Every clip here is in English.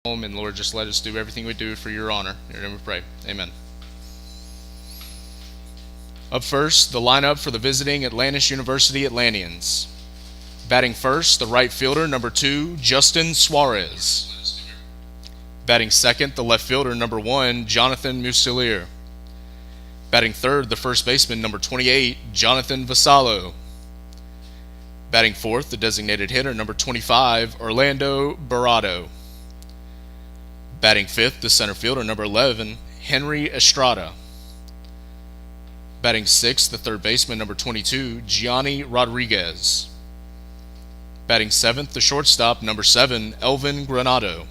home, and Lord, just let us do everything we do for your honor. In your name we pray. Amen. Up first, the lineup for the visiting Atlantis University Atlanteans. Batting first, the right fielder, number 2, Justin Suarez. Batting second, the left fielder, number 1, Jonathan Musilier. Batting third, the first baseman, number 28, Jonathan Vasallo. Batting fourth, the designated hitter, number 25, Orlando Barado. Batting fifth, the center fielder, number 11, Henry Estrada. Batting sixth, the third baseman, number 22, Gianni Rodriguez. Batting seventh, the shortstop, number 7, Elvin Granado.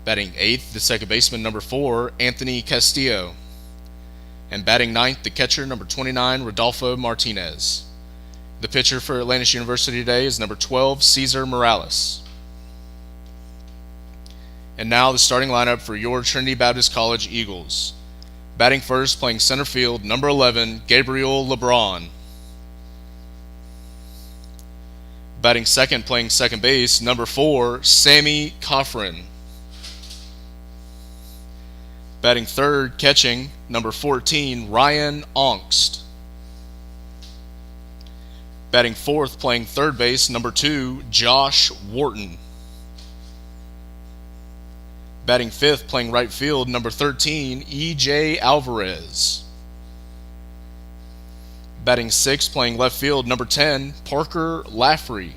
Batting eighth, the second baseman, number 4, Anthony Castillo. And batting ninth, the catcher, number 29, Rodolfo Martinez. The pitcher for Atlantis University today is number 12, Cesar Morales. And now the starting lineup for your Trinity Baptist College Eagles. Batting first, playing center field, number 11, Gabriel LeBron. Batting second, playing second base, number 4, Sammy Coffrin. Batting third, catching, number 14, Ryan Ongst. Batting fourth, playing third base, number 2, Josh Wharton. Batting fifth, playing right field, number 13, E.J. Alvarez. Batting sixth, playing left field, number 10, Parker Laffrey.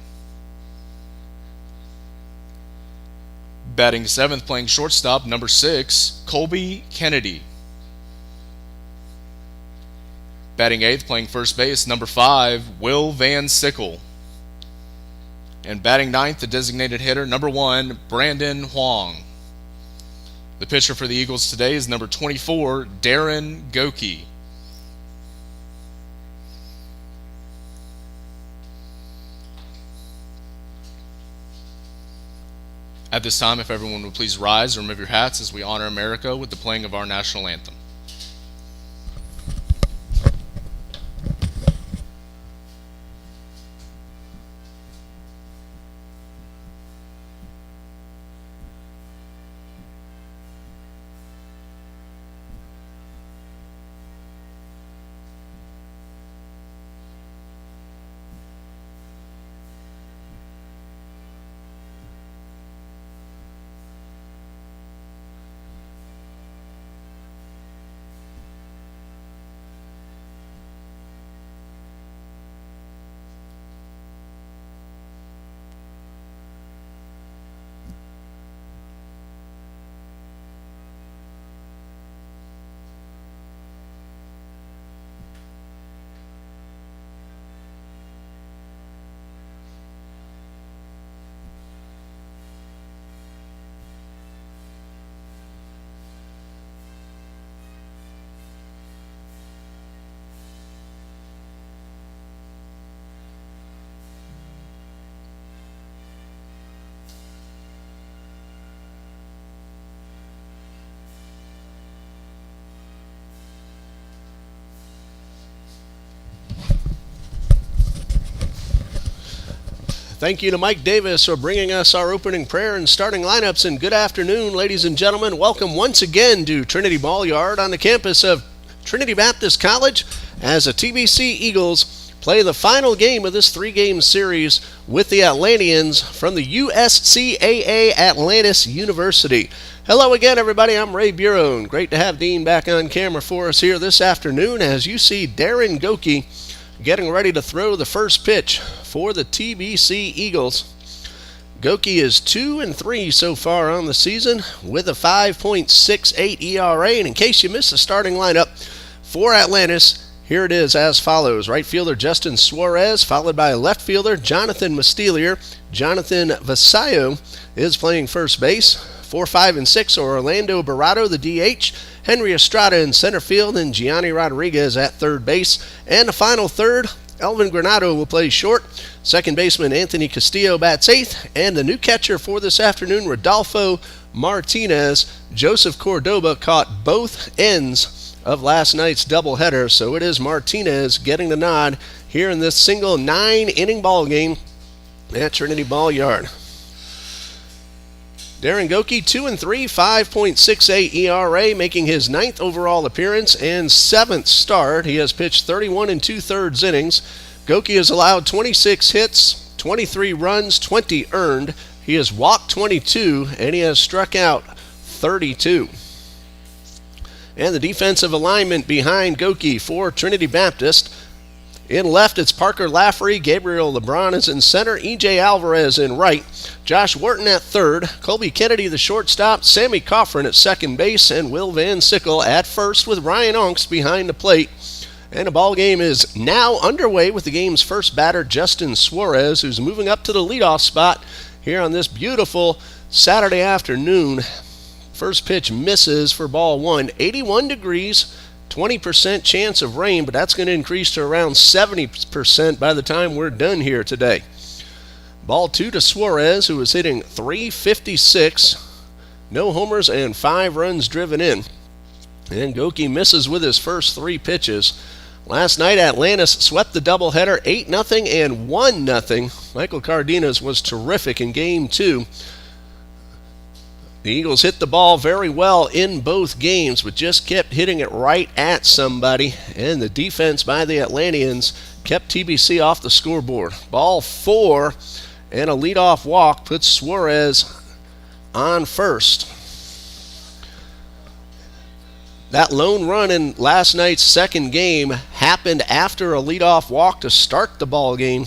Batting seventh, playing shortstop, number 6, Colby Kennedy. Batting eighth, playing first base, number 5, Will Van Sickle. And batting ninth, the designated hitter, number 1, Brandon Huang. The pitcher for the Eagles today is number 24, Darren Goki. At this time, if everyone would please rise and remove your hats as we honor America with the playing of our national anthem. Thank you to Mike Davis for bringing us our opening prayer and starting lineups. And good afternoon, ladies and gentlemen. Welcome once again to Trinity Ball Yard on the campus of Trinity Baptist College as the TBC Eagles play the final game of this 3-game series with the Atlanteans from the USCAA Atlantis University. Hello again, everybody. I'm Ray Bureau. Great to have Dean back on camera for us here this afternoon as you see Darren Goki getting ready to throw the first pitch for the TBC Eagles. Goki is 2-3 so far on the season with a 5.68 ERA. And in case you missed the starting lineup for Atlantis, here it is as follows. Right fielder Justin Suarez, followed by left fielder Jonathan Musilier. Jonathan Vasallo is playing first base. 4, 5, and 6 are Orlando Barado, the DH, Henry Estrada in center field, and Gianni Rodriguez at third base. And the final third, Elvin Granado will play short. Second baseman Anthony Castillo bats eighth. And the new catcher for this afternoon, Rodolfo Martinez. Joseph Cordoba caught both ends of last night's doubleheader, so it is Martinez getting the nod here in this single 9-inning ball game at Trinity Ball Yard. Darren Goki, 2-3, 5.68 ERA, making his 9th overall appearance and 7th start. He has pitched 31 2/3 innings. Goki has allowed 26 hits, 23 runs, 20 earned. He has walked 22, and he has struck out 32. And the defensive alignment behind Goki for Trinity Baptist. In left, it's Parker Lafferty. Gabriel LeBron is in center. E.J. Alvarez in right. Josh Wharton at third. Colby Kennedy, the shortstop. Sammy Coffrin at second base. And Will Van Sickle at first with Ryan Onks behind the plate. And the ball game is now underway with the game's first batter, Justin Suarez, who's moving up to the leadoff spot here on this beautiful Saturday afternoon. First pitch misses for ball one. 81 degrees. 20% chance of rain, but that's going to increase to around 70% by the time we're done here today. Ball 2 to Suarez, who is hitting .356. No homers and 5 runs driven in. And Goki misses with his first 3 pitches. Last night, Atlantis swept the doubleheader 8-0 and 1-0. Michael Cardenas was terrific in Game 2. The Eagles hit the ball very well in both games, but just kept hitting it right at somebody, and the defense by the Atlanteans kept TBC off the scoreboard. Ball 4 and a leadoff walk puts Suarez on first. That lone run in last night's second game happened after a leadoff walk to start the ball game.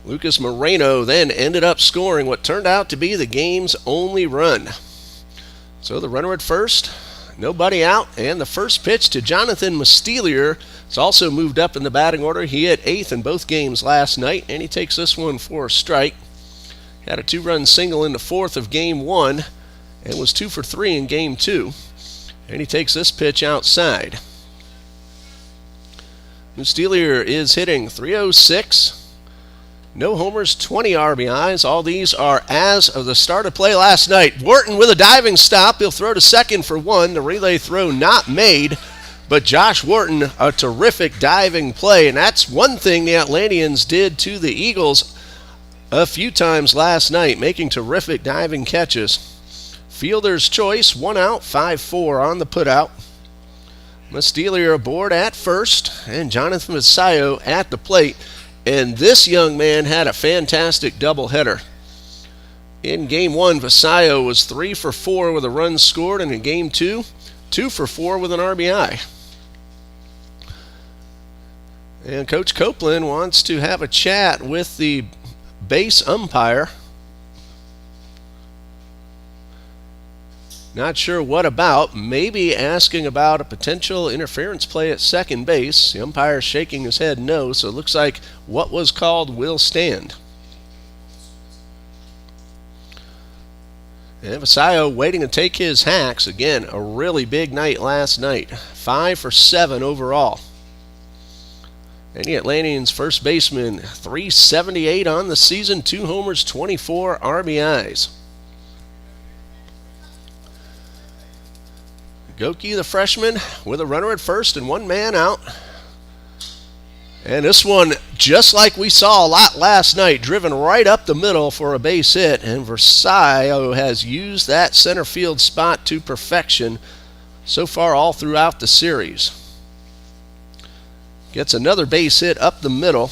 Lucas Moreno then ended up scoring what turned out to be the game's only run. So the runner at first, nobody out, and the first pitch to Jonathan Mastelier is also moved up in the batting order. He hit 8th in both games last night, and he takes this one for a strike. Had a 2-run single in the 4th of Game 1 and was 2 for 3 in Game 2. And he takes this pitch outside. Mastelier is hitting .306. No homers, 20 RBIs. All these are as of the start of play last night. Wharton with a diving stop. He'll throw to second for 1. The relay throw not made, but Josh Wharton, a terrific diving play. And that's one thing the Atlanteans did to the Eagles a few times last night, making terrific diving catches. Fielder's choice, 1 out, 5-4 on the putout. Mastelier aboard at first, and Jonathan Vasayo at the plate. And this young man had a fantastic doubleheader. In Game 1, Vasayo was 3 for 4 with a run scored, and in Game 2, 2 for 4 with an RBI. And Coach Copeland wants to have a chat with the base umpire. Not sure what about. Maybe asking about a potential interference play at second base. The umpire shaking his head no, so it looks like what was called will stand. And Vasayo waiting to take his hacks. Again, a really big night last night. 5 for 7 overall. And the Atlanteans' first baseman, .378 on the season, 2 homers, 24 RBIs. Goki, the freshman, with a runner at first and 1 man out. And this one, just like we saw a lot last night, driven right up the middle for a base hit. And Vasayo has used that center field spot to perfection so far all throughout the series. Gets another base hit up the middle.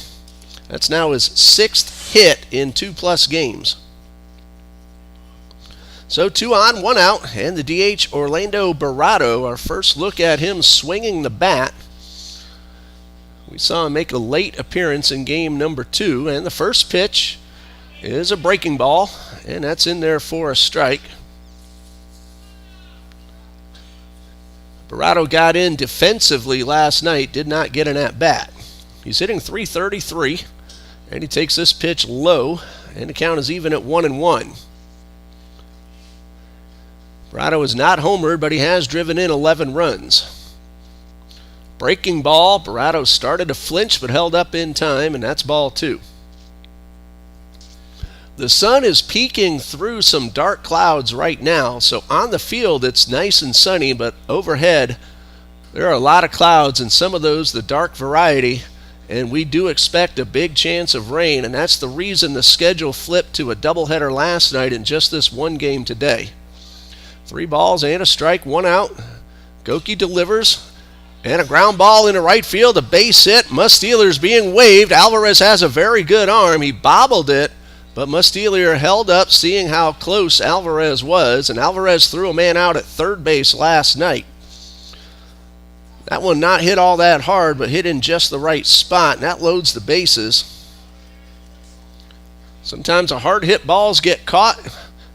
That's now his 6th hit in 2+ games. So 2 on, 1 out, and the DH Orlando Barrato, our first look at him swinging the bat. We saw him make a late appearance in game number 2, and the first pitch is a breaking ball, and that's in there for a strike. Barrato got in defensively last night, did not get an at-bat. He's hitting .333, and he takes this pitch low, and the count is even at 1-1. Barrato is not homered, but he has driven in 11 runs. Breaking ball, Barrato started to flinch but held up in time, and that's ball 2. The sun is peeking through some dark clouds right now, so on the field it's nice and sunny, but overhead there are a lot of clouds, and some of those, the dark variety, and we do expect a big chance of rain, and that's the reason the schedule flipped to a doubleheader last night in just this one game today. 3 balls and a strike, 1 out. Goki delivers, and a ground ball into right field, a base hit. Musteliar's being waved. Alvarez has a very good arm. He bobbled it, but Musteliar held up, seeing how close Alvarez was, and Alvarez threw a man out at third base last night. That one not hit all that hard, but hit in just the right spot, and that loads the bases. Sometimes the hard hit balls get caught,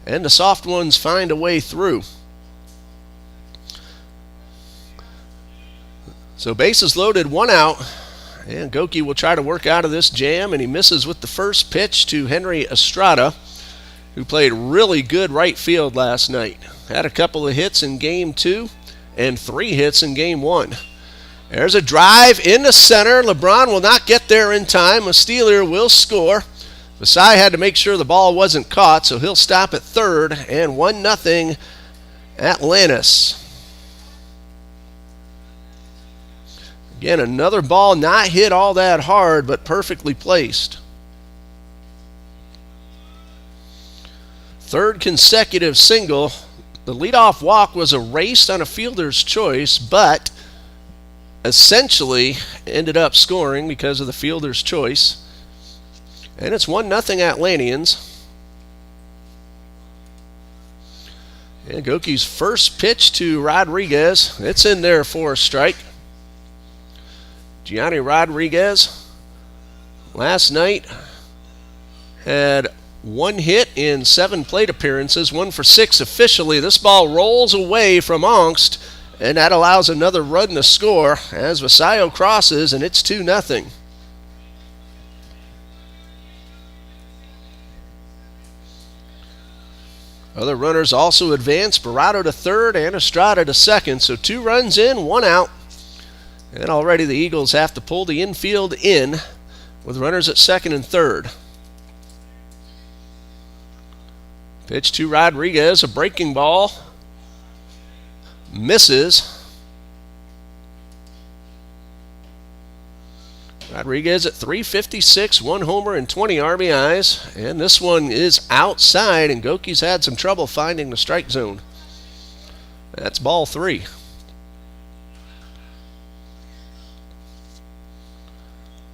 and the soft ones find a way through. So bases loaded, 1 out, and Goki will try to work out of this jam, and he misses with the first pitch to Henry Estrada, who played really good right field last night. Had a couple of hits in Game 2 and 3 hits in Game 1. There's a drive into center. LeBron will not get there in time. Musteliar will score. Vasai had to make sure the ball wasn't caught, so he'll stop at third, and 1-0 Atlantis. Again, another ball not hit all that hard, but perfectly placed. Third consecutive single. The leadoff walk was erased on a fielder's choice, but essentially ended up scoring because of the fielder's choice. And it's 1-0 Atlanteans. And Goki's first pitch to Rodriguez. It's in there for a strike. Gianni Rodriguez last night had 1 hit in 7 plate appearances, 1 for 6 officially. This ball rolls away from Angst, and that allows another run to score as Vasallo crosses, and it's 2-0. Other runners also advance. Barrato to third and Estrada to second, so 2 runs in, 1 out. And already the Eagles have to pull the infield in with runners at second and third. Pitch to Rodriguez, a breaking ball. Misses. Rodriguez at .356, 1 homer and 20 RBIs. And this one is outside, and Goki's had some trouble finding the strike zone. That's ball 3.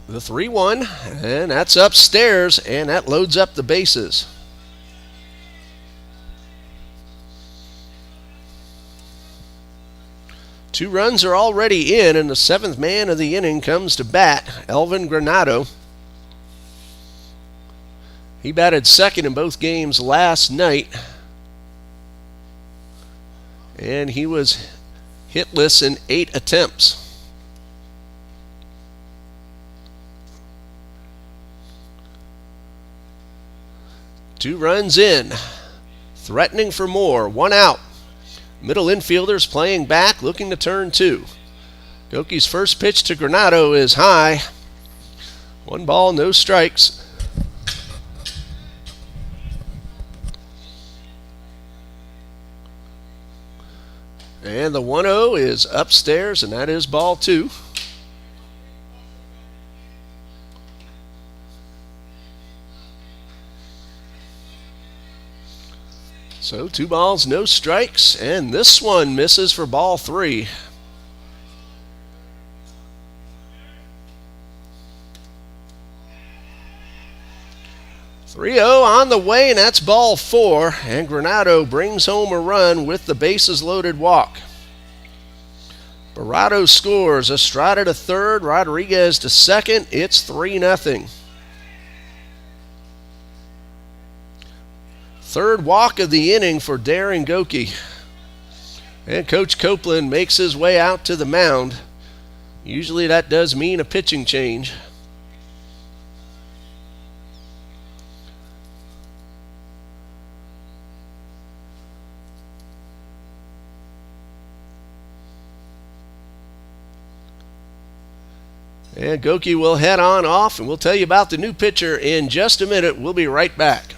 The 3-1, and that's upstairs, and that loads up the bases. Two runs are already in, and the 7th man of the inning comes to bat, Elvin Granado. He batted second in both games last night, and he was hitless in 8 attempts. Two runs in, threatening for more, 1 out. Middle infielders playing back, looking to turn 2. Goki's first pitch to Granado is high. 1 ball, no strikes. And the 1-0 is upstairs, and that is ball 2. So 2 balls, no strikes, and this one misses for ball 3. .3-0 on the way, and that's ball 4, and Granado brings home a run with the bases loaded walk. Barrato scores, Estrada to third, Rodriguez to second. It's 3-0. Third walk of the inning for Darren Goki. And Coach Copeland makes his way out to the mound. Usually that does mean a pitching change. And Goki will head on off, and we'll tell you about the new pitcher in just a minute. We'll be right back.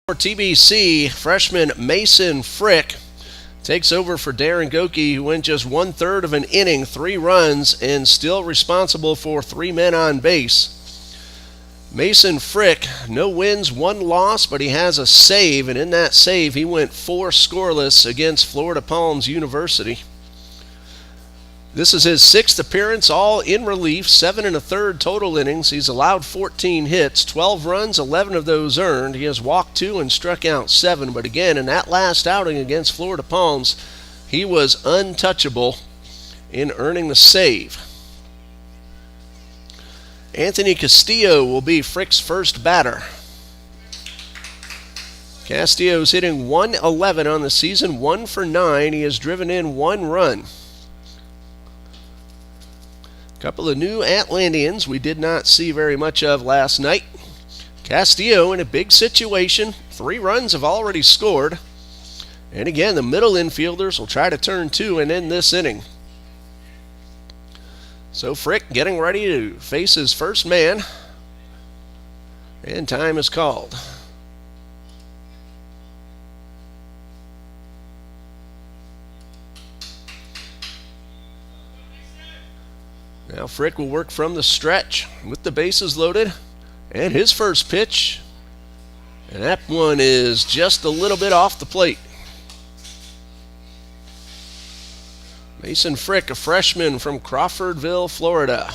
For TBC, freshman Mason Frick takes over for Darren Goki, who went just 1/3 of an inning, 3 runs, and still responsible for 3 men on base. Mason Frick, no wins, 1 loss, but he has a save, and in that save he went 4 scoreless against Florida Palms University. This is his 6th appearance, all in relief, 7 1/3 total innings. He's allowed 14 hits, 12 runs, 11 of those earned. He has walked 2 and struck out 7, but again, in that last outing against Florida Palms, he was untouchable in earning the save. Anthony Castillo will be Frick's first batter. Castillo's hitting .111 on the season, 1 for 9. He has driven in 1 run. Couple of new Atlanteans we did not see very much of last night. Castillo in a big situation. 3 runs have already scored. And again, the middle infielders will try to turn 2 and end this inning. So Frick getting ready to face his first man. And time is called. Now Frick will work from the stretch with the bases loaded. And his first pitch. And that one is just a little bit off the plate. Mason Frick, a freshman from Crawfordville, Florida.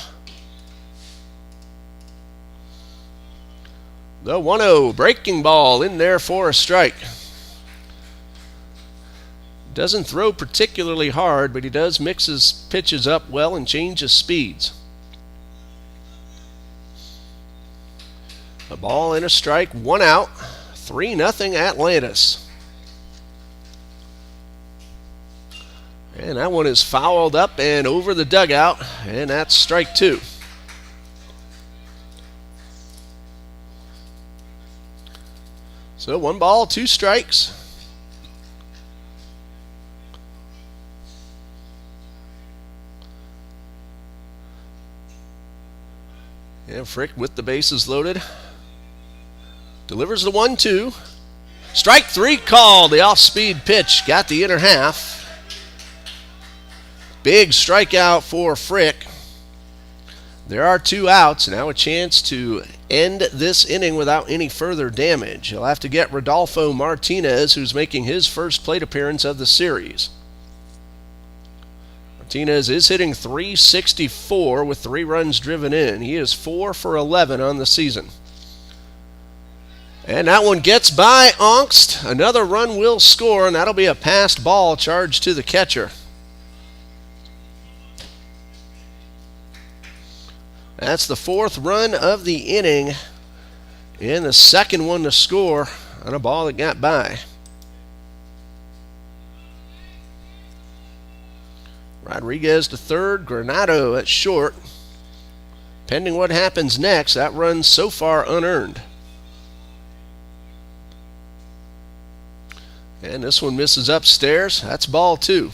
The 1-0 breaking ball in there for a strike. Doesn't throw particularly hard, but he does mix his pitches up well and change his speeds. A ball and a strike, 1 out, 3-0 Atlantis. And that one is fouled up and over the dugout, and that's strike 2. So 1 ball, 2 strikes. And Frick with the bases loaded. Delivers the 1-2. Strike 3 called. The off-speed pitch got the inner half. Big strikeout for Frick. There are 2 outs. Now a chance to end this inning without any further damage. He'll have to get Rodolfo Martinez, who's making his first plate appearance of the series. Martinez is hitting .364 with 3 runs driven in. He is 4 for 11 on the season. And that one gets by Ongst. Another run will score, and that'll be a passed ball charged to the catcher. That's the 4th run of the inning, and the 2nd one to score on a ball that got by. Rodriguez to third, Granado at short. Pending what happens next, that run's so far unearned. And this one misses upstairs. That's ball 2.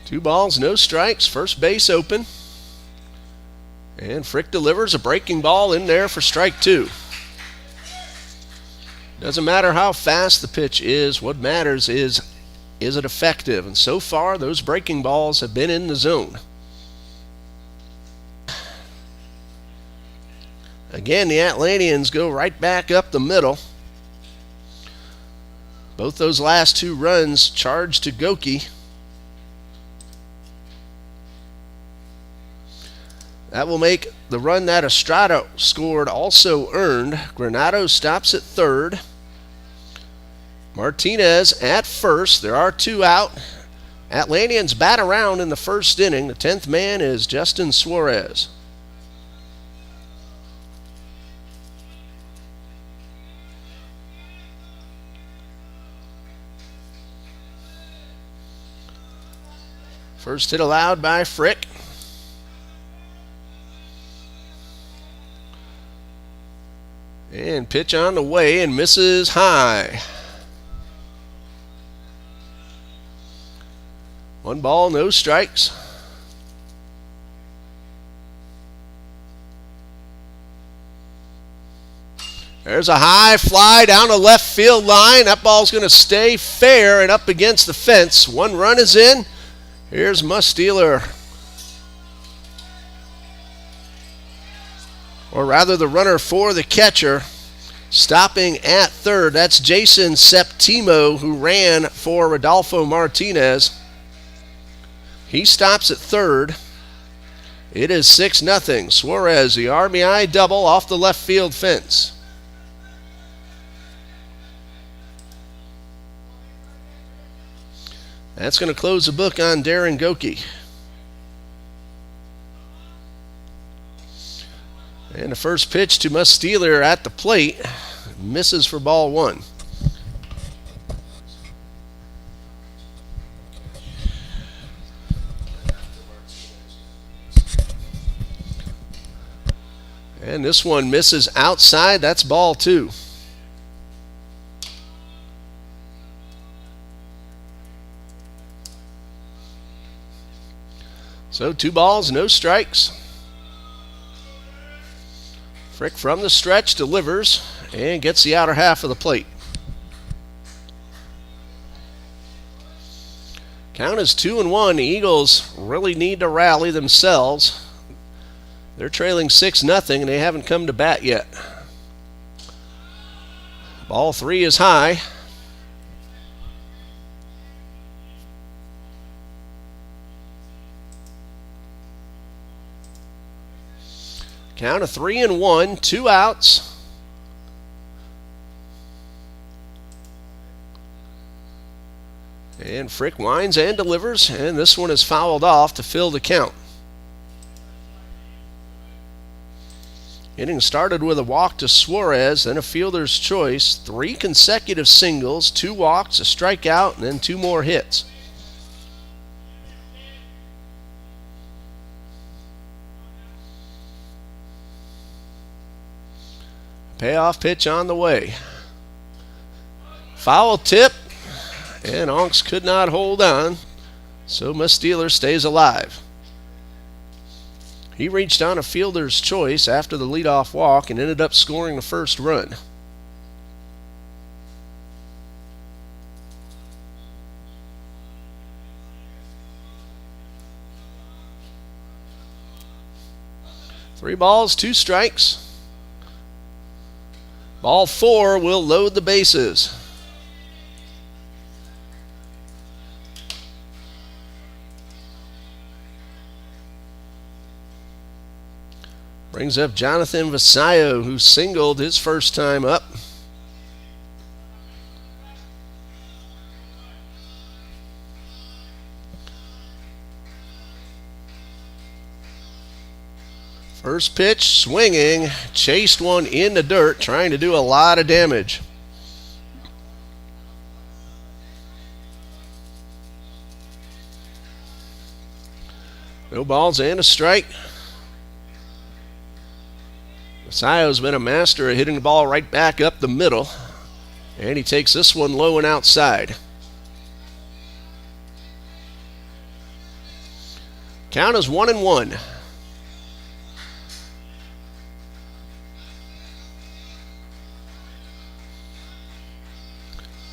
Two balls, no strikes. First base open. And Frick delivers a breaking ball in there for strike 2. Doesn't matter how fast the pitch is. What matters is it effective? And so far, those breaking balls have been in the zone. Again, the Atlanteans go right back up the middle. Both those last 2 runs charged to Goki. That will make the run that Estrada scored also earned. Granado stops at third. Martinez at first. There are 2 out. Atlanteans bat around in the first inning. The 10th man is Justin Suarez. First hit allowed by Frick. And And pitch on the way and misses high. 1 ball, no strikes. There's a high fly down the left field line. That ball's going to stay fair and up against the fence. 1 run is in. Here's Mustealer. Or rather, the runner for the catcher. Stopping at third. That's Jason Septimo, who ran for Rodolfo Martinez. He stops at third. It is 6-0. Suarez, the RBI double off the left field fence. That's going to close the book on Darren Goki. And the first pitch to Mustealer at the plate misses for ball 1. And this one misses outside. That's ball 2. So 2 balls, no strikes. Frick from the stretch delivers and gets the outer half of the plate. Count is 2-1. The Eagles really need to rally themselves. They're trailing 6-0 and they haven't come to bat yet. Ball 3 is high. Count of 3-1, 2 outs. And Frick winds and delivers, and this one is fouled off to fill the count. Inning started with a walk to Suarez, then a fielder's choice, 3 consecutive singles, 2 walks, a strikeout, and then 2 more hits. Payoff pitch on the way. Foul tip, and Onks could not hold on, so Mustealer stays alive. He reached on a fielder's choice after the leadoff walk and ended up scoring the first run. Three balls, 2 strikes. Ball 4 will load the bases. Brings up Jonathan Vasallo, who singled his first time up. First pitch, swinging, chased one in the dirt, trying to do a lot of damage. No balls and a strike. Vasallo's been a master of hitting the ball right back up the middle, and he takes this one low and outside. Count is 1-1.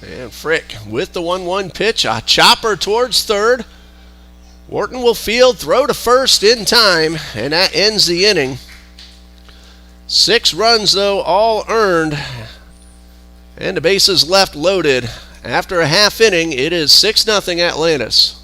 And Frick with the 1-1 pitch, a chopper towards third. Wharton will field, throw to first in time, and that ends the inning. 6 runs, though, all earned, and the bases left loaded. After a half inning, it is 6-0 Atlantis.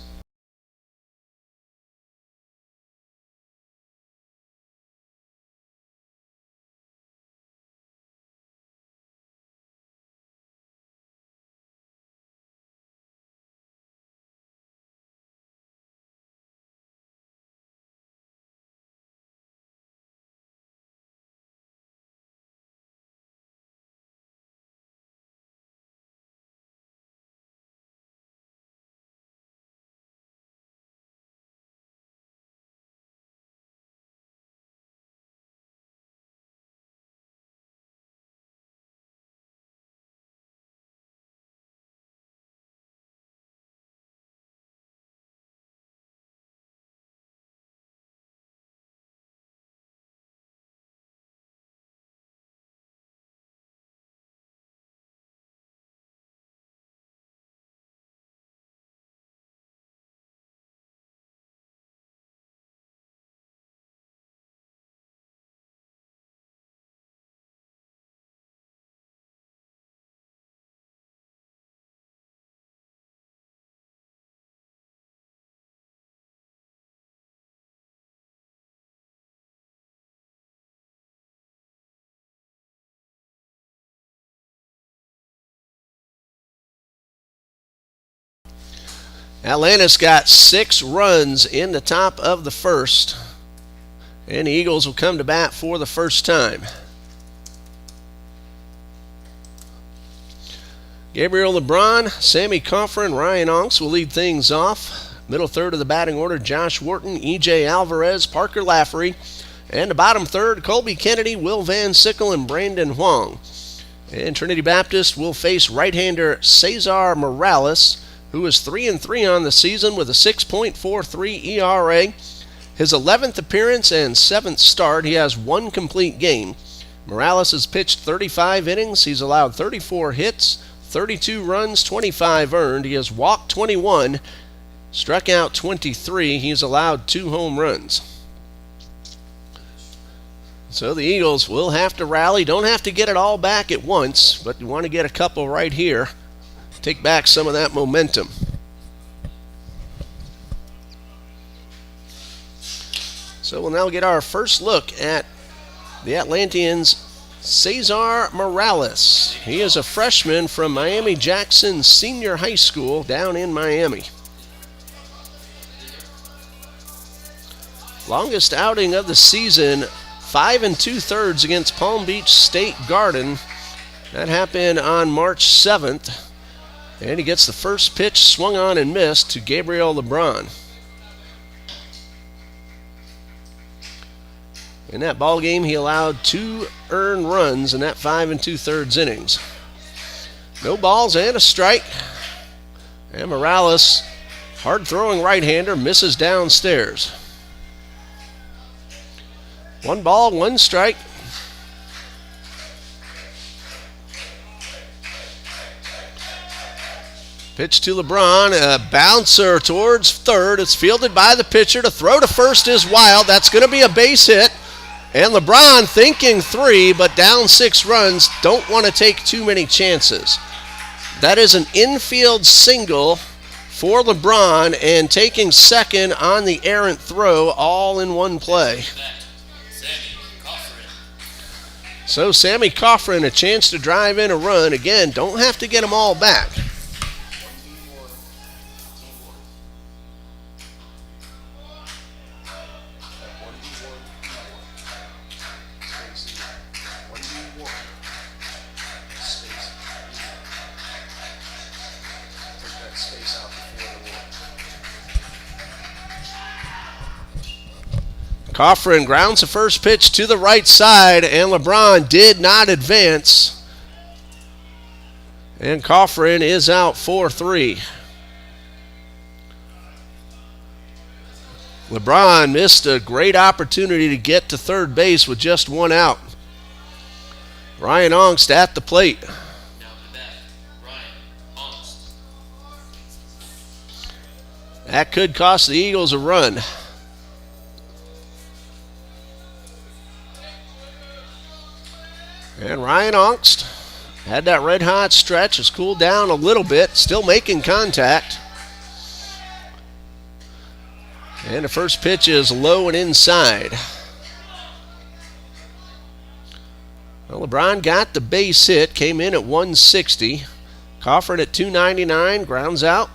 Atlantis got 6 runs in the top of the first, and the Eagles will come to bat for the first time. Gabriel LeBron, Sammy Coffer, and Ryan Onks will lead things off. Middle third of the batting order, Josh Wharton, E.J. Alvarez, Parker Lafferty. And the bottom third, Colby Kennedy, Will Van Sickle, and Brandon Huang. And Trinity Baptist will face right-hander Cesar Morales, who is 3-3 on the season with a 6.43 ERA. His 11th appearance and 7th start, he has 1 complete game. Morales has pitched 35 innings. He's allowed 34 hits, 32 runs, 25 earned. He has walked 21, struck out 23. He's allowed 2 home runs. So the Eagles will have to rally. Don't have to get it all back at once, but you want to get a couple right here. Take back some of that momentum. So we'll now get our first look at the Atlanteans' Cesar Morales. He is a freshman from Miami Jackson Senior High School down in Miami. Longest outing of the season, 5 2/3 against Palm Beach State Garden. That happened on March 7th. And he gets the first pitch swung on and missed to Gabriel LeBron. In that ball game, he allowed 2 earned runs in that 5 2/3 innings. No balls and a strike. And Morales, hard-throwing right-hander, misses downstairs. 1 ball, 1 strike. Pitch to LeBron, a bouncer towards third. It's fielded by the pitcher. To throw to first is wild. That's going to be a base hit. And LeBron thinking 3, but down 6 runs. Don't want to take too many chances. That is an infield single for LeBron, and taking second on the errant throw, all in one play. So Sammy Coffrin, a chance to drive in a run. Again, don't have to get them all back. Coffrin grounds the first pitch to the right side, and LeBron did not advance. And Coffrin is out 4-3. LeBron missed a great opportunity to get to third base with just 1 out. Ryan Ongst at the plate. That could cost the Eagles a run. And Ryan Ongst had that red-hot stretch, has cooled down a little bit, still making contact. And the first pitch is low and inside. Well, LeBron got the base hit, came in at 160. Coffrin at 299, grounds out.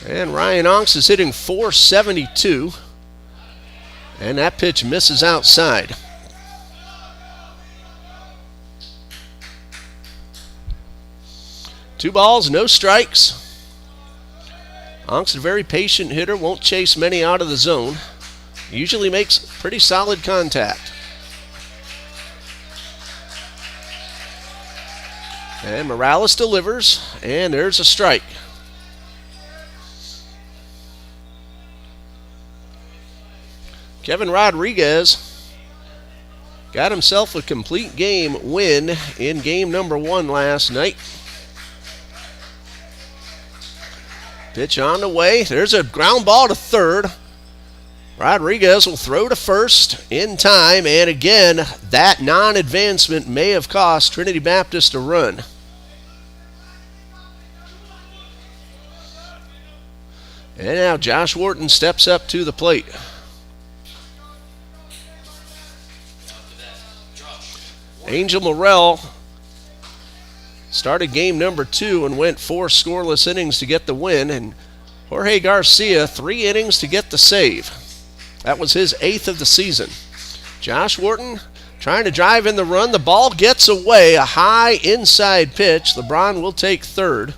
And Ryan Ongst is hitting 472. And that pitch misses outside. Two balls, no strikes. Ongst a very patient hitter, won't chase many out of the zone. Usually makes pretty solid contact. And Morales delivers, and there's a strike. Kevin Rodriguez got himself a complete game win in game number 1 last night. Pitch on the way. There's a ground ball to third. Rodriguez will throw to first in time, and again, that non-advancement may have cost Trinity Baptist a run. And now Josh Wharton steps up to the plate. Angel Morel is started game number 2 and went 4 scoreless innings to get the win. And Jorge Garcia, 3 innings to get the save. That was his 8th of the season. Josh Wharton trying to drive in the run. The ball gets away. A high inside pitch. LeBron will take third.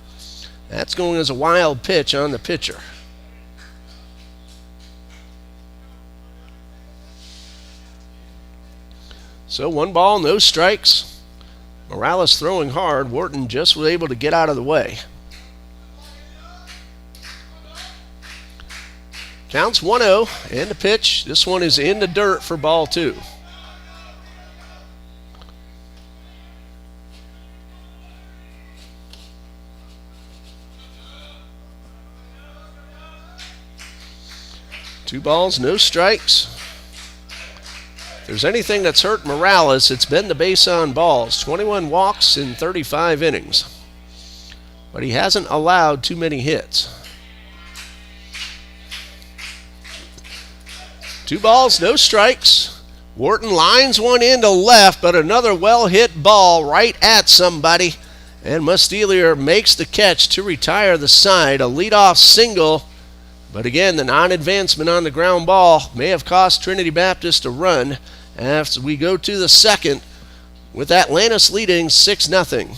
That's going as a wild pitch on the pitcher. So 1 ball, no strikes. Morales throwing hard. Wharton just was able to get out of the way. Counts 1-0, and the pitch. This one is in the dirt for ball 2. Two balls, no strikes. If there's anything that's hurt Morales, it's been the base on balls. 21 walks in 35 innings. But he hasn't allowed too many hits. 2 balls, no strikes. Wharton lines one into left, but another well-hit ball right at somebody. And Mustelier makes the catch to retire the side. A leadoff single. But again, the non-advancement on the ground ball may have cost Trinity Baptist a run as we go to the second with Atlantis leading 6-0.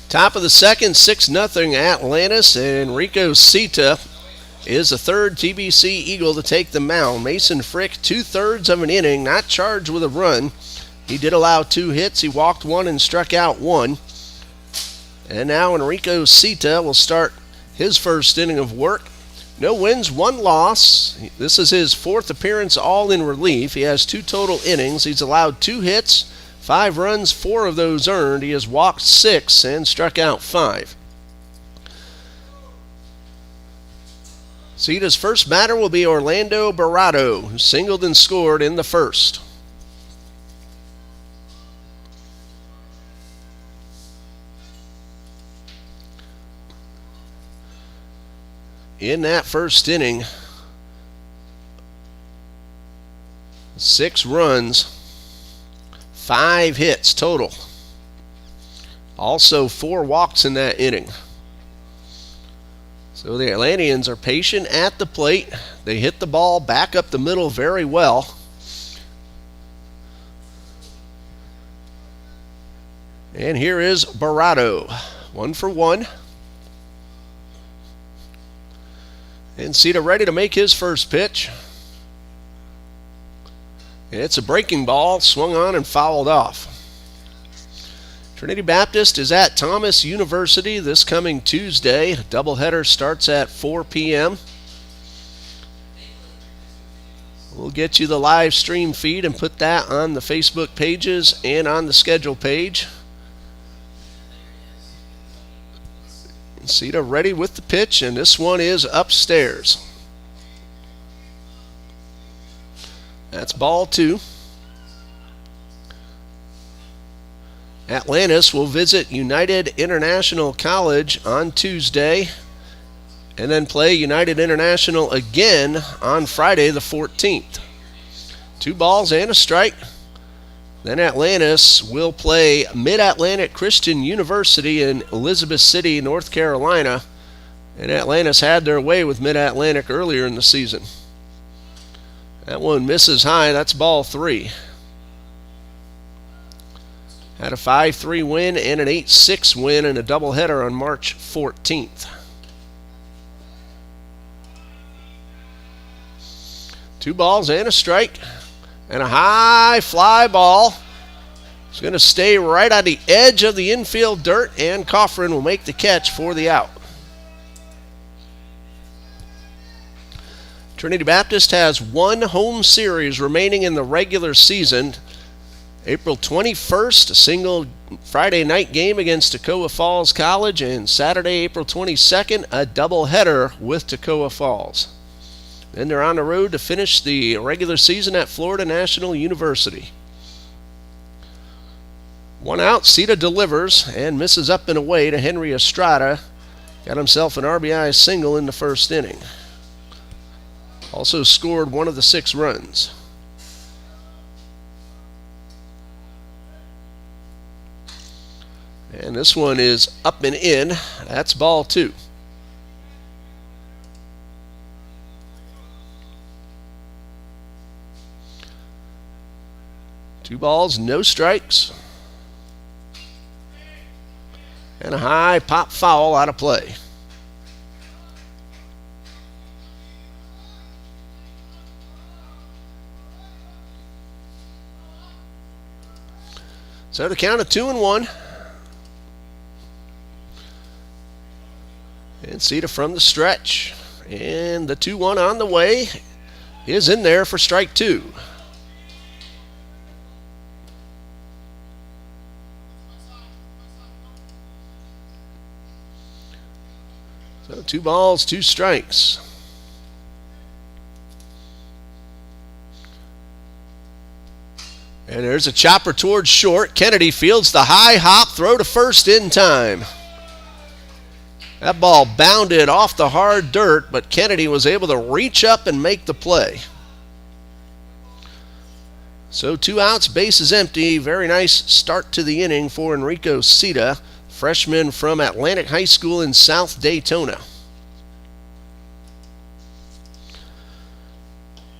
Top of the second, 6-0 Atlantis, and Enrico Sita is the third TBC Eagle to take the mound. Mason Frick, 2/3 of an inning, not charged with a run. He did allow 2 hits. He walked 1 and struck out 1. And now Enrico Sita will start his first inning of work. No wins, 1 loss. This is his 4th appearance all in relief. He has 2 total innings. He's allowed 2 hits, 5 runs, 4 of those earned. He has walked 6 and struck out 5. Sita's first batter will be Orlando Barrato, who singled and scored in the first. In that first inning, 6 runs, 5 hits total. Also 4 walks in that inning. So the Atlanteans are patient at the plate. They hit the ball back up the middle very well. And here is Barrato, 1 for 1. And Sita ready to make his first pitch. It's a breaking ball, swung on and fouled off. Trinity Baptist is at Thomas University this coming Tuesday. Doubleheader starts at 4 p.m. We'll get you the live stream feed and put that on the Facebook pages and on the schedule page. Sita ready with the pitch, and this one is upstairs. That's ball 2. Atlantis will visit United International College on Tuesday and then play United International again on Friday the 14th. 2 balls and a strike. Then Atlantis will play Mid-Atlantic Christian University in Elizabeth City, North Carolina. And Atlantis had their way with Mid-Atlantic earlier in the season. That one misses high. That's ball 3. Had a 5-3 win and an 8-6 win in a doubleheader on March 14th. 2 balls and a strike. And a high fly ball. It's going to stay right on the edge of the infield dirt, and Coffrin will make the catch for the out. Trinity Baptist has one home series remaining in the regular season. April 21st, a single Friday night game against Toccoa Falls College, and Saturday, April 22nd, a doubleheader with Toccoa Falls. Then they're on the road to finish the regular season at Florida National University. 1 out, Sita delivers and misses up and away to Henry Estrada. Got himself an RBI single in the first inning. Also scored one of the 6 runs. And this one is up and in. That's ball 2. Two balls, no strikes. And a high pop foul out of play. So the count of 2-1. And Sita from the stretch. And the 2-1 on the way is in there for strike 2. So 2 balls, 2 strikes. And there's a chopper towards short. Kennedy fields the high hop, throw to first in time. That ball bounded off the hard dirt, but Kennedy was able to reach up and make the play. So 2 outs, bases empty. Very nice start to the inning for Enrico Sita, freshman from Atlantic High School in South Daytona.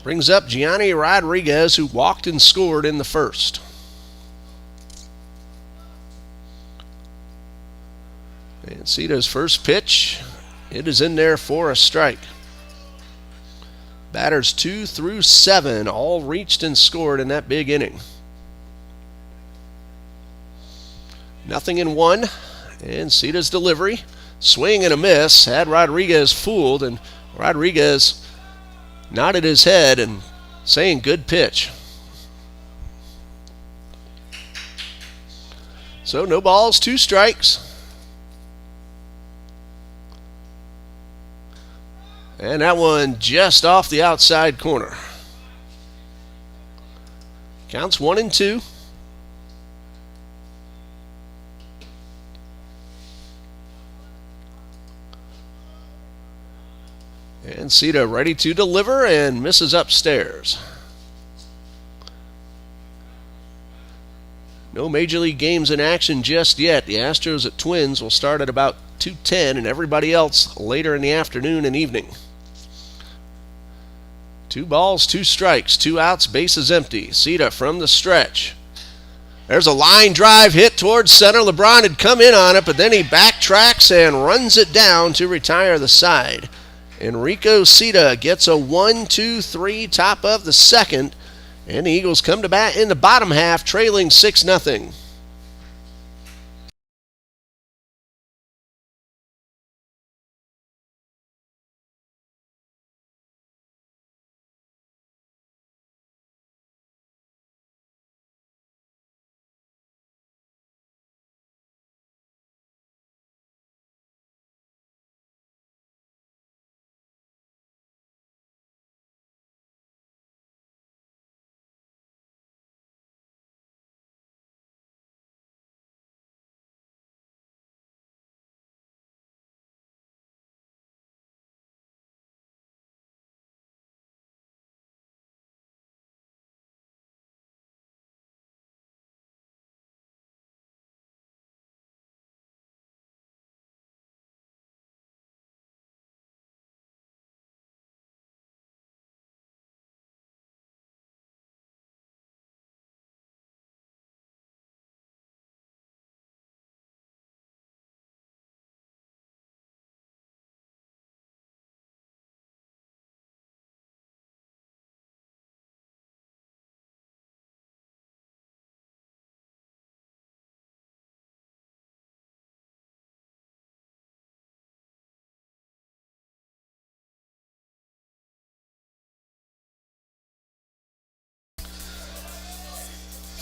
Brings up Gianni Rodriguez, who walked and scored in the first. And Sita's first pitch, it is in there for a strike. Batters 2 through 7 all reached and scored in that big inning. 0-1, and Sita's delivery, swing and a miss, had Rodriguez fooled, and Rodriguez nodded his head and saying good pitch. So no balls, 2 strikes. And that one just off the outside corner. Counts 1-2. And Sita ready to deliver and misses upstairs. No Major League games in action just yet. The Astros at Twins will start at about 2:10, and everybody else later in the afternoon and evening. 2 balls, 2 strikes, 2 outs, bases empty. Sita from the stretch. There's a line drive hit towards center. LeBron had come in on it, but then he backtracks and runs it down to retire the side. Enrico Sita gets a 1-2-3 top of the second, and the Eagles come to bat in the bottom half, trailing 6-0.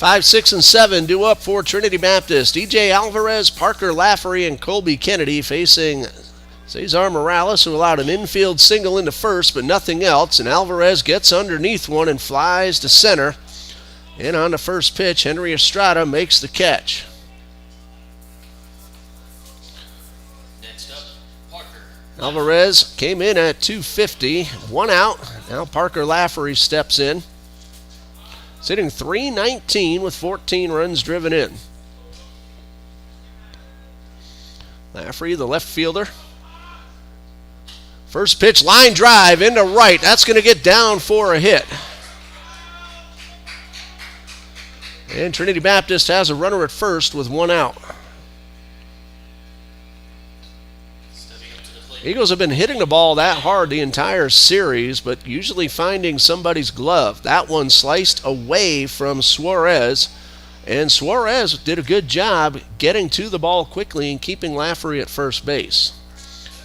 5, 6, and 7 due up for Trinity Baptist. E.J. Alvarez, Parker Lafferty, and Colby Kennedy facing Cesar Morales, who allowed an infield single into first, but nothing else. And Alvarez gets underneath one and flies to center. And on the first pitch, Henry Estrada makes the catch. Next up, Parker. Alvarez came in at 250, 1 out. Now Parker Lafferty steps in. Sitting .319 with 14 runs driven in. Lafferty, the left fielder. First pitch, line drive into right. That's going to get down for a hit. And Trinity Baptist has a runner at first with 1 out. Eagles have been hitting the ball that hard the entire series, but usually finding somebody's glove. That one sliced away from Suarez, and Suarez did a good job getting to the ball quickly and keeping Lafferty at first base.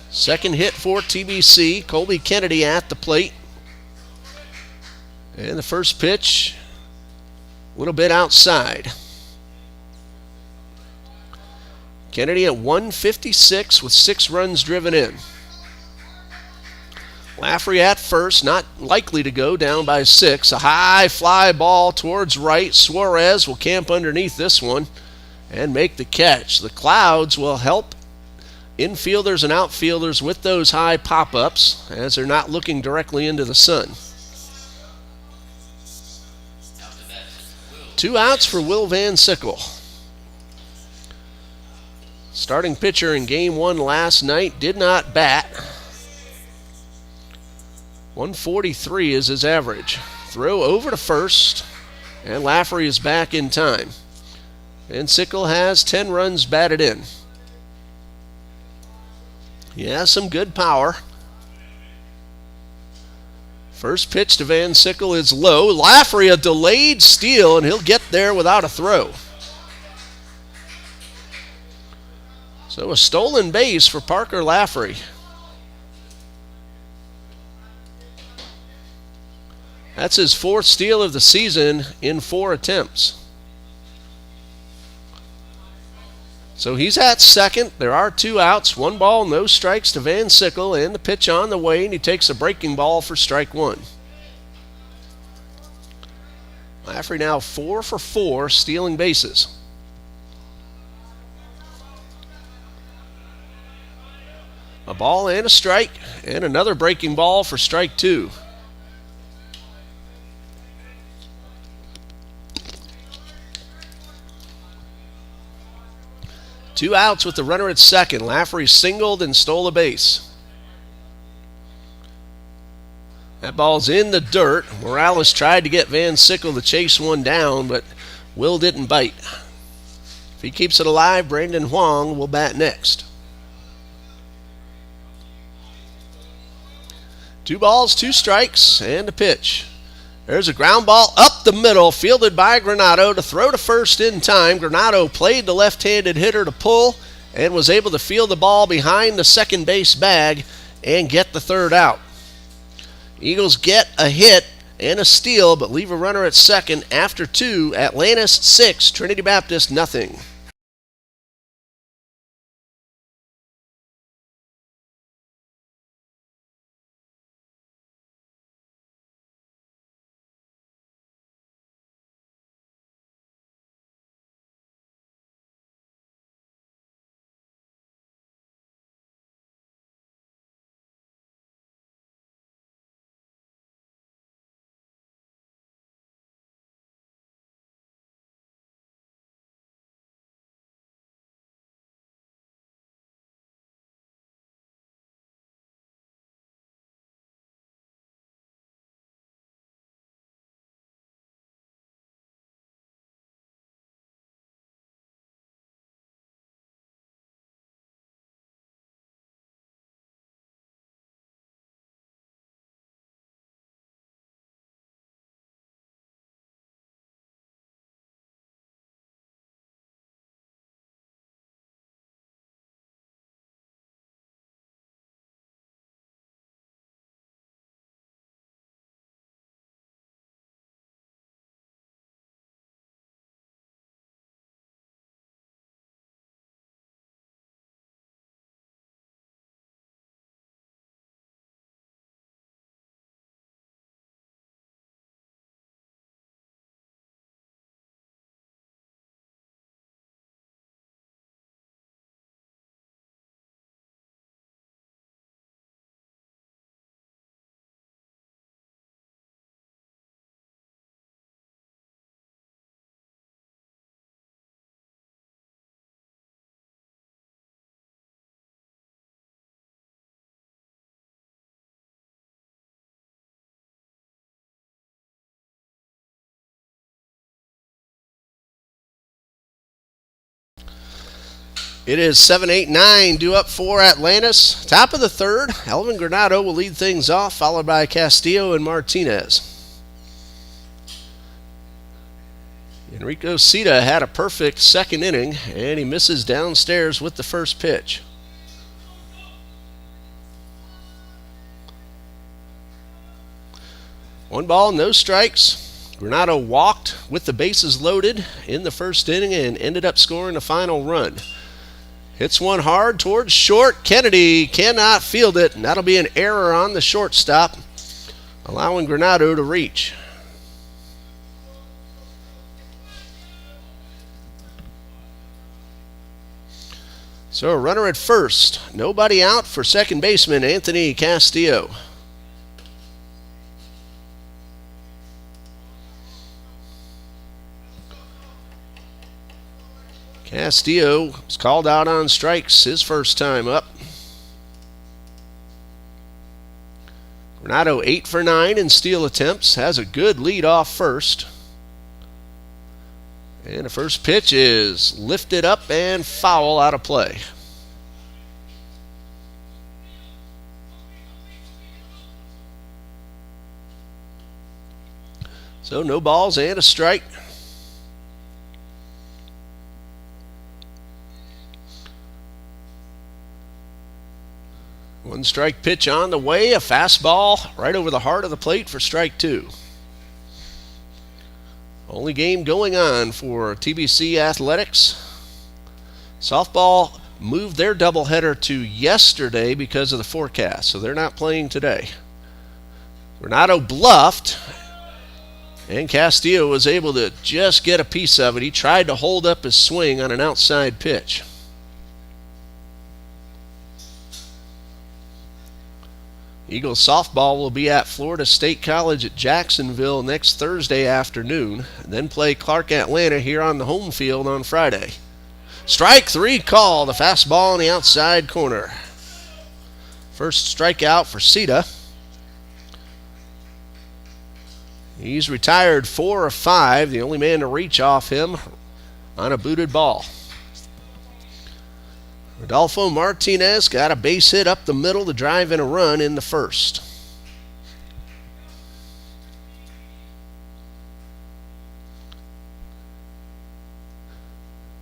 Second hit for TBC, Colby Kennedy at the plate. And the first pitch, a little bit outside. Kennedy at 156 with 6 runs driven in. Lafferty at first, not likely to go, down by 6. A high fly ball towards right. Suarez will camp underneath this one and make the catch. The clouds will help infielders and outfielders with those high pop-ups as they're not looking directly into the sun. 2 outs for Will Van Sickle. Starting pitcher in Game 1 last night did not bat. 143 is his average. Throw over to first, and Lafferty is back in time. And Sickle has 10 runs batted in. He has some good power. First pitch to Van Sickle is low. Lafferty a delayed steal, and he'll get there without a throw. So a stolen base for Parker Lafferty. That's his 4th steal of the season in 4 attempts. So he's at second. There are 2 outs, 1 ball, no strikes to Van Sickle, and the pitch on the way, and he takes a breaking ball for strike 1. Lafferty now 4 for 4 stealing bases. A ball and a strike, and another breaking ball for strike 2. Two outs with the runner at second. Lafferty singled and stole a base. That ball's in the dirt. Morales tried to get Van Sickle to chase one down, but Will didn't bite. If he keeps it alive, Brandon Huang will bat next. 2 balls, 2 strikes, and a pitch. There's a ground ball up the middle, fielded by Granado to throw to first in time. Granado played the left-handed hitter to pull and was able to field the ball behind the second base bag and get the 3rd out. Eagles get a hit and a steal, but leave a runner at second after 2. Atlantis 6, Trinity Baptist nothing. It is 7-8-9 due up for Atlantis. Top of the third, Elvin Granado will lead things off, followed by Castillo and Martinez. Enrico Cita had a perfect second inning, and he misses downstairs with the first pitch. One ball, no strikes. Granado walked with the bases loaded in the first inning and ended up scoring the final run. Hits one hard towards short. Kennedy cannot field it, and that'll be an error on the shortstop, allowing Granado to reach. So a runner at first. Nobody out for second baseman Anthony Castillo. Castillo was called out on strikes his first time up. Granado 8 for 9 in steal attempts. Has a good lead off first. And the first pitch is lifted up and foul out of play. So no balls and a strike. One strike pitch on the way, a fastball right over the heart of the plate for strike two. Only game going on for TBC Athletics. Softball moved their doubleheader to yesterday because of the forecast, so they're not playing today. Granado bluffed, and Castillo was able to just get a piece of it. He tried to hold up his swing on an outside pitch. Eagles softball will be at Florida State College at Jacksonville next Thursday afternoon, and then play Clark Atlanta here on the home field on Friday. Strike three call, the fastball in the outside corner. First strikeout for Cita. He's retired 4 of 5, the only man to reach off him on a booted ball. Rodolfo Martinez got a base hit up the middle to drive in a run in the first.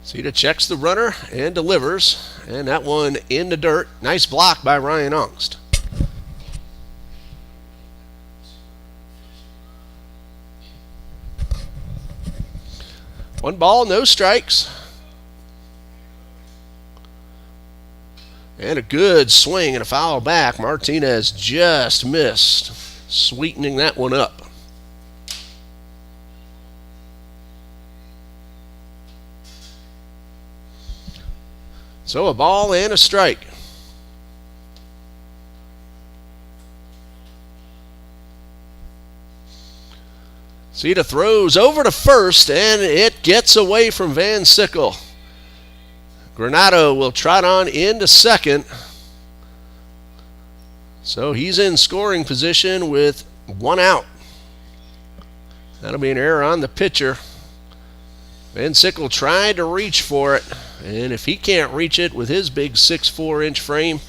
Cita checks the runner and delivers, and that one in the dirt. Nice block by Ryan Ongst. One ball, no strikes. And a good swing and a foul back. Martinez just missed, sweetening that one up. So a ball and a strike. Cita throws over to first, and it gets away from Van Sickle. Granado will trot on into second. So he's in scoring position with one out. That'll be an error on the pitcher. Van Sickle tried to reach for it, and if he can't reach it with his big 6'4" frame,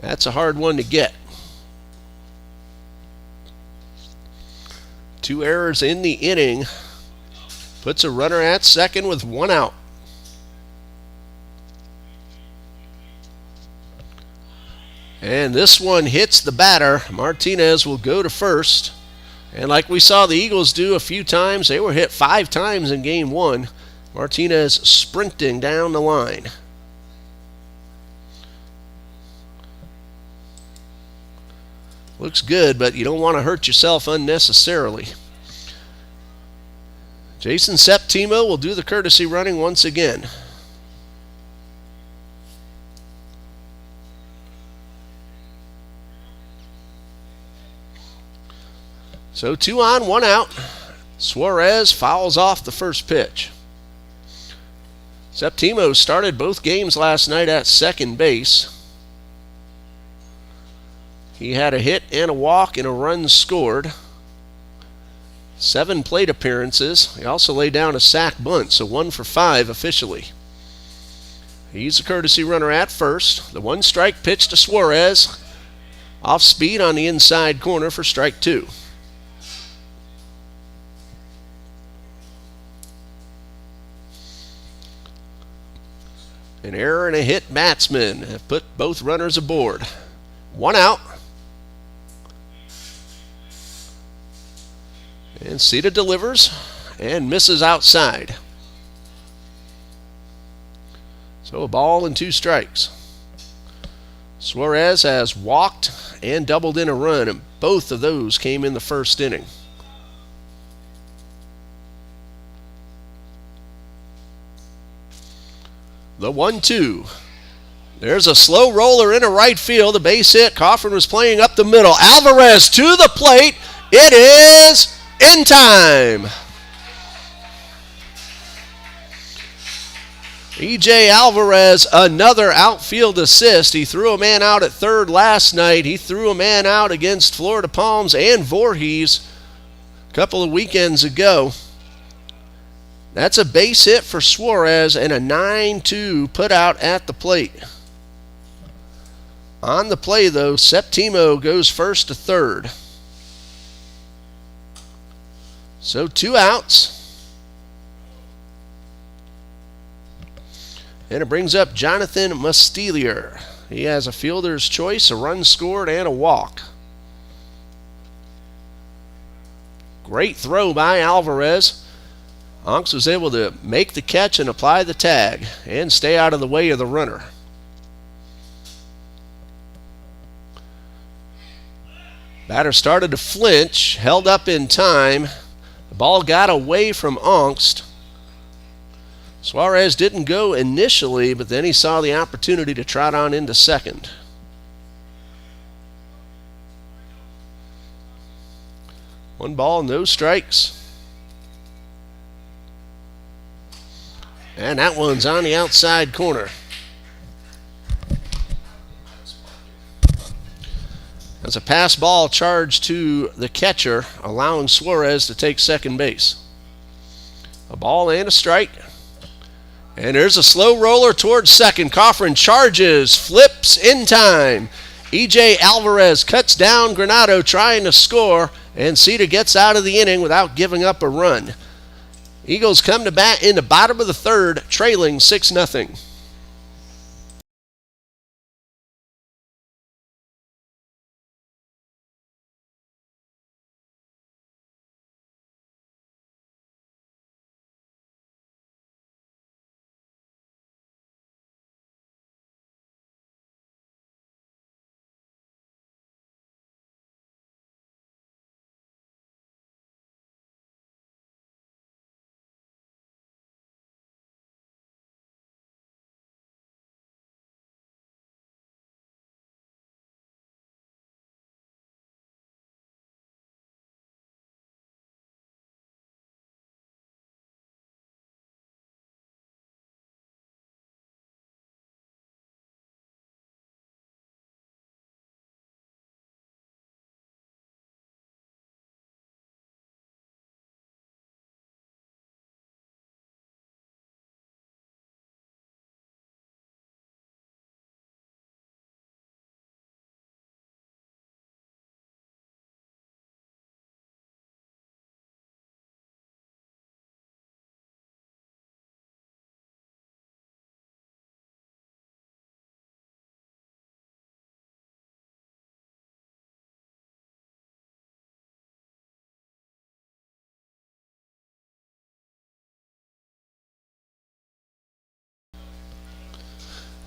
that's a hard one to get. 2 errors in the inning. Puts a runner at second with one out. And this one hits the batter. Martinez will go to first. And like we saw the Eagles do a few times, they were hit 5 times in game 1. Martinez sprinting down the line. Looks good, but you don't want to hurt yourself unnecessarily. Jason Septimo will do the courtesy running once again. So 2 on, 1 out. Suarez fouls off the first pitch. Septimo started both games last night at second base. He had a hit and a walk and a run scored. 7 plate appearances. He also laid down a sac bunt, so 1 for 5 officially. He's a courtesy runner at first. The 1-strike pitch to Suarez. Off speed on the inside corner for strike 2. An error and a hit batsman have put both runners aboard. 1 out. And Cita delivers and misses outside. So a ball and 2 strikes. Suarez has walked and doubled in a run, and both of those came in the first inning. The 1-2. There's a slow roller into right field. A base hit. Coffin was playing up the middle. Alvarez to the plate. It is in time. E.J. Alvarez, another outfield assist. He threw a man out at third last night. He threw a man out against Florida Palms and Voorhees a couple of weekends ago. That's a base hit for Suarez and a 9-2 put out at the plate. On the play, though, Septimo goes first to third. So 2 outs. And it brings up Jonathan Mustelier. He has a fielder's choice, a run scored, and a walk. Great throw by Alvarez. Onks was able to make the catch and apply the tag and stay out of the way of the runner. Batter started to flinch, held up in time. The ball got away from Onks. Suarez didn't go initially, but then he saw the opportunity to trot on into second. One ball, no strikes. And that one's on the outside corner. That's a pass ball charged to the catcher, allowing Suarez to take second base. A ball and a strike. And there's a slow roller towards second. Coffin charges, flips in time. E.J. Alvarez cuts down Granado trying to score, and Cita gets out of the inning without giving up a run. Eagles come to bat in the bottom of the third, trailing 6-0.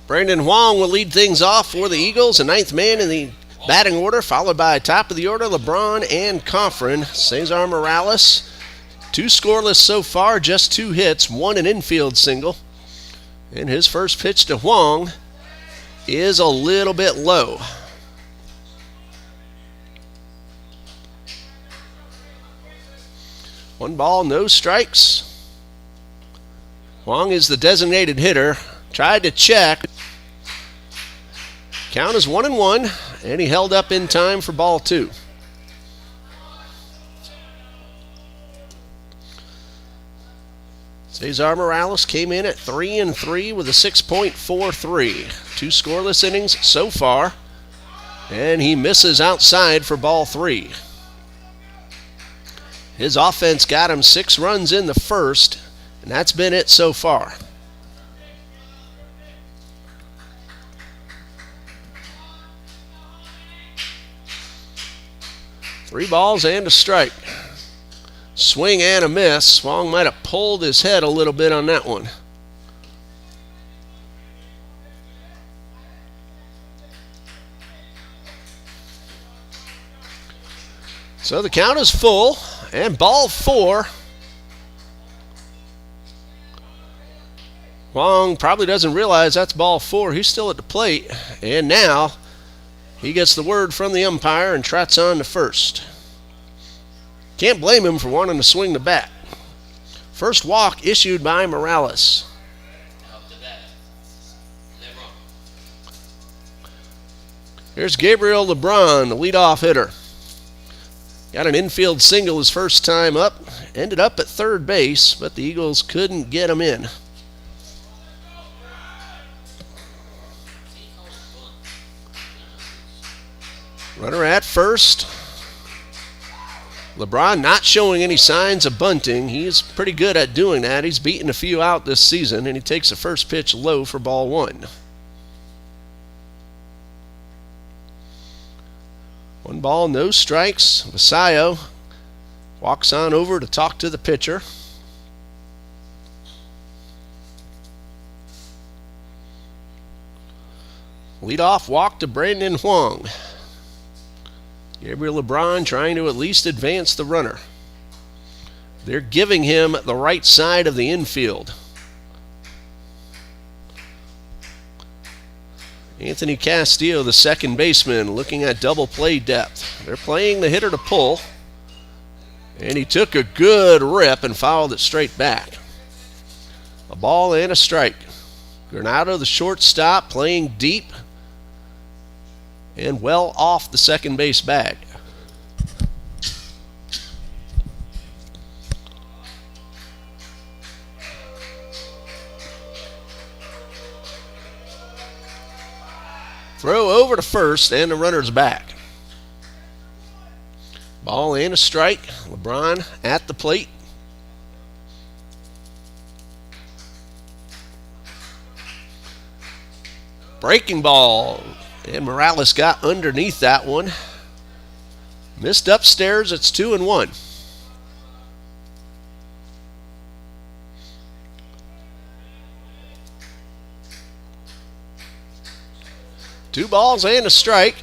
Brandon Huang will lead things off for the Eagles, a 9th man in the batting order, followed by top of the order LeBron and Coffin. Cesar Morales, 2 scoreless so far, just 2 hits, 1 an infield single. And his first pitch to Huang is a little bit low. One ball, no strikes. Huang is the designated hitter. Tried to check. Count is 1-1, and he held up in time for ball 2. Cesar Morales came in at 3-3 with a 6.43. 2 scoreless innings so far, and he misses outside for ball 3. His offense got him 6 runs in the first, and that's been it so far. Three balls and a strike. Swing and a miss. Swang might have pulled his head a little bit on that one. So the count is full, and ball 4. Wong probably doesn't realize that's ball 4. He's still at the plate, and now he gets the word from the umpire and trots on to first. Can't blame him for wanting to swing the bat. First walk issued by Morales. Here's Gabriel LeBron, the leadoff hitter. Got an infield single his first time up. Ended up at third base, but the Eagles couldn't get him in. Runner at first. LeBron not showing any signs of bunting. He's pretty good at doing that. He's beaten a few out this season, and he takes the first pitch low for ball 1. 1 ball, no strikes. Vasallo walks on over to talk to the pitcher. Leadoff walk to Brandon Huang. Gabriel LeBron trying to at least advance the runner. They're giving him the right side of the infield. Anthony Castillo, the second baseman, looking at double play depth. They're playing the hitter to pull, and he took a good rip and fouled it straight back. A ball and a strike. Granado, the shortstop, playing deep and well off the second base bag. Throw over to first, and the runner's back. Ball and a strike. LeBron at the plate. Breaking ball. And Morales got underneath that one. Missed upstairs. It's 2-1. Two balls and a strike.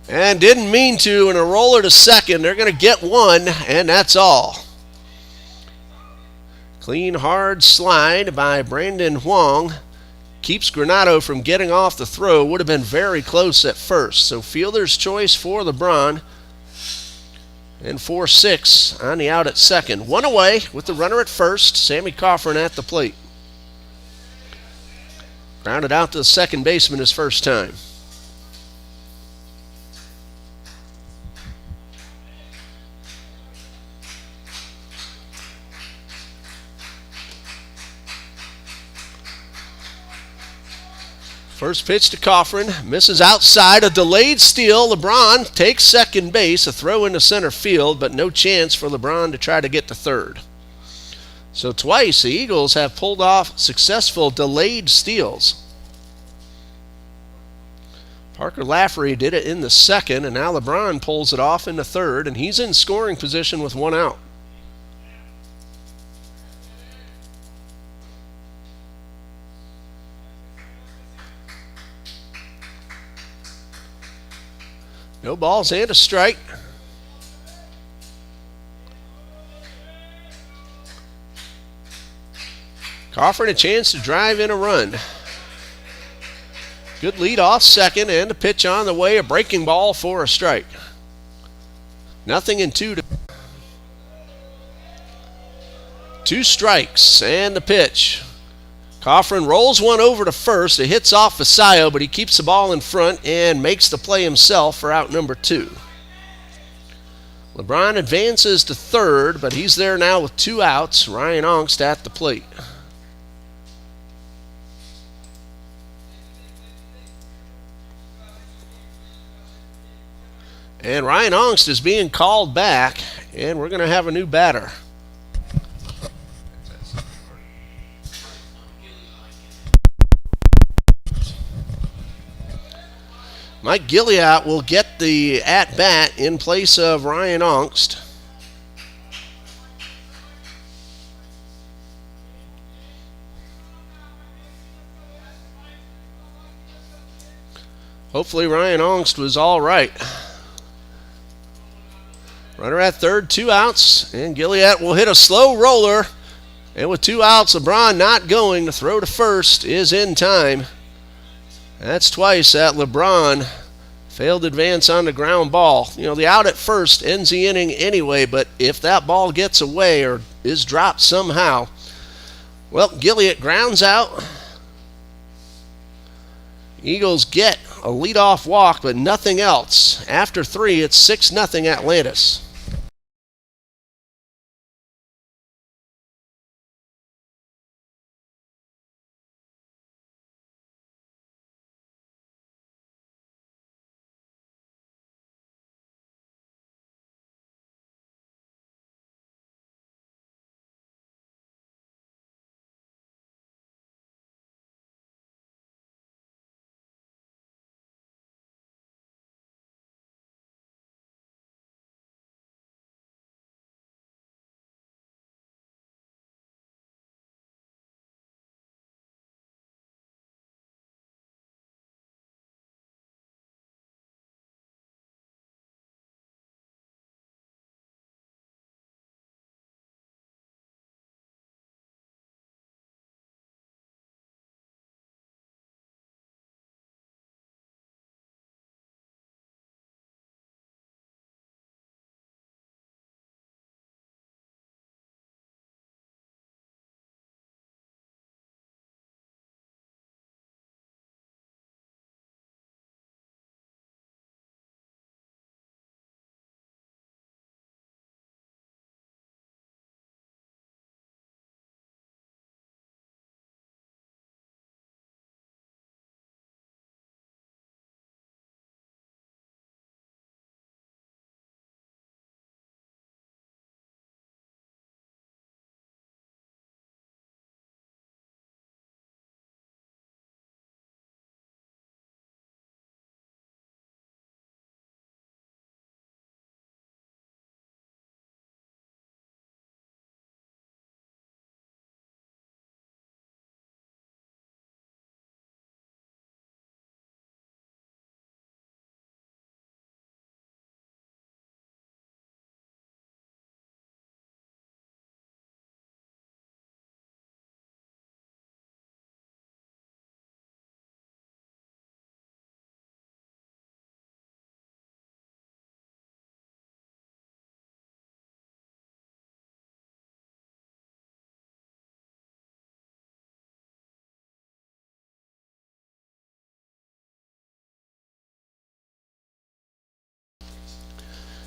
And didn't mean to, and a roller to second. They're going to get one, and that's all. Clean, hard slide by Brandon Huang. Keeps Granado from getting off the throw. Would have been very close at first. So fielder's choice for LeBron. And 4-6 on the out at second. One away with the runner at first. Sammy Coffrin at the plate. Grounded out to the second baseman his first time. First pitch to Coffrin, misses outside, a delayed steal. LeBron takes second base, a throw into center field, but no chance for LeBron to try to get to third. So twice the Eagles have pulled off successful delayed steals. Parker Lafferty did it in the second, and now LeBron pulls it off in the third, and he's in scoring position with one out. No balls and a strike. Coffrin a chance to drive in a run. Good lead off second, and a pitch on the way, a breaking ball for a strike. 0-2. 2 strikes and the pitch. Coffrin rolls one over to first. It hits off Vasallo, but he keeps the ball in front and makes the play himself for out number 2. LeBron advances to third, but he's there now with 2 outs. Ryan Ongst at the plate. And Ryan Ongst is being called back, and we're going to have a new batter. Mike Gilliatt will get the at-bat in place of Ryan Ongst. Hopefully Ryan Ongst was all right. Runner at third, 2 outs, and Gilliatt will hit a slow roller. And with 2 outs, LeBron not going. The throw to first is in time. That's twice that LeBron failed advance on the ground ball. You know, the out at first ends the inning anyway, but if that ball gets away or is dropped somehow, well, Gilliatt grounds out. Eagles get a leadoff walk, but nothing else. After 3, it's 6-0 Atlantis.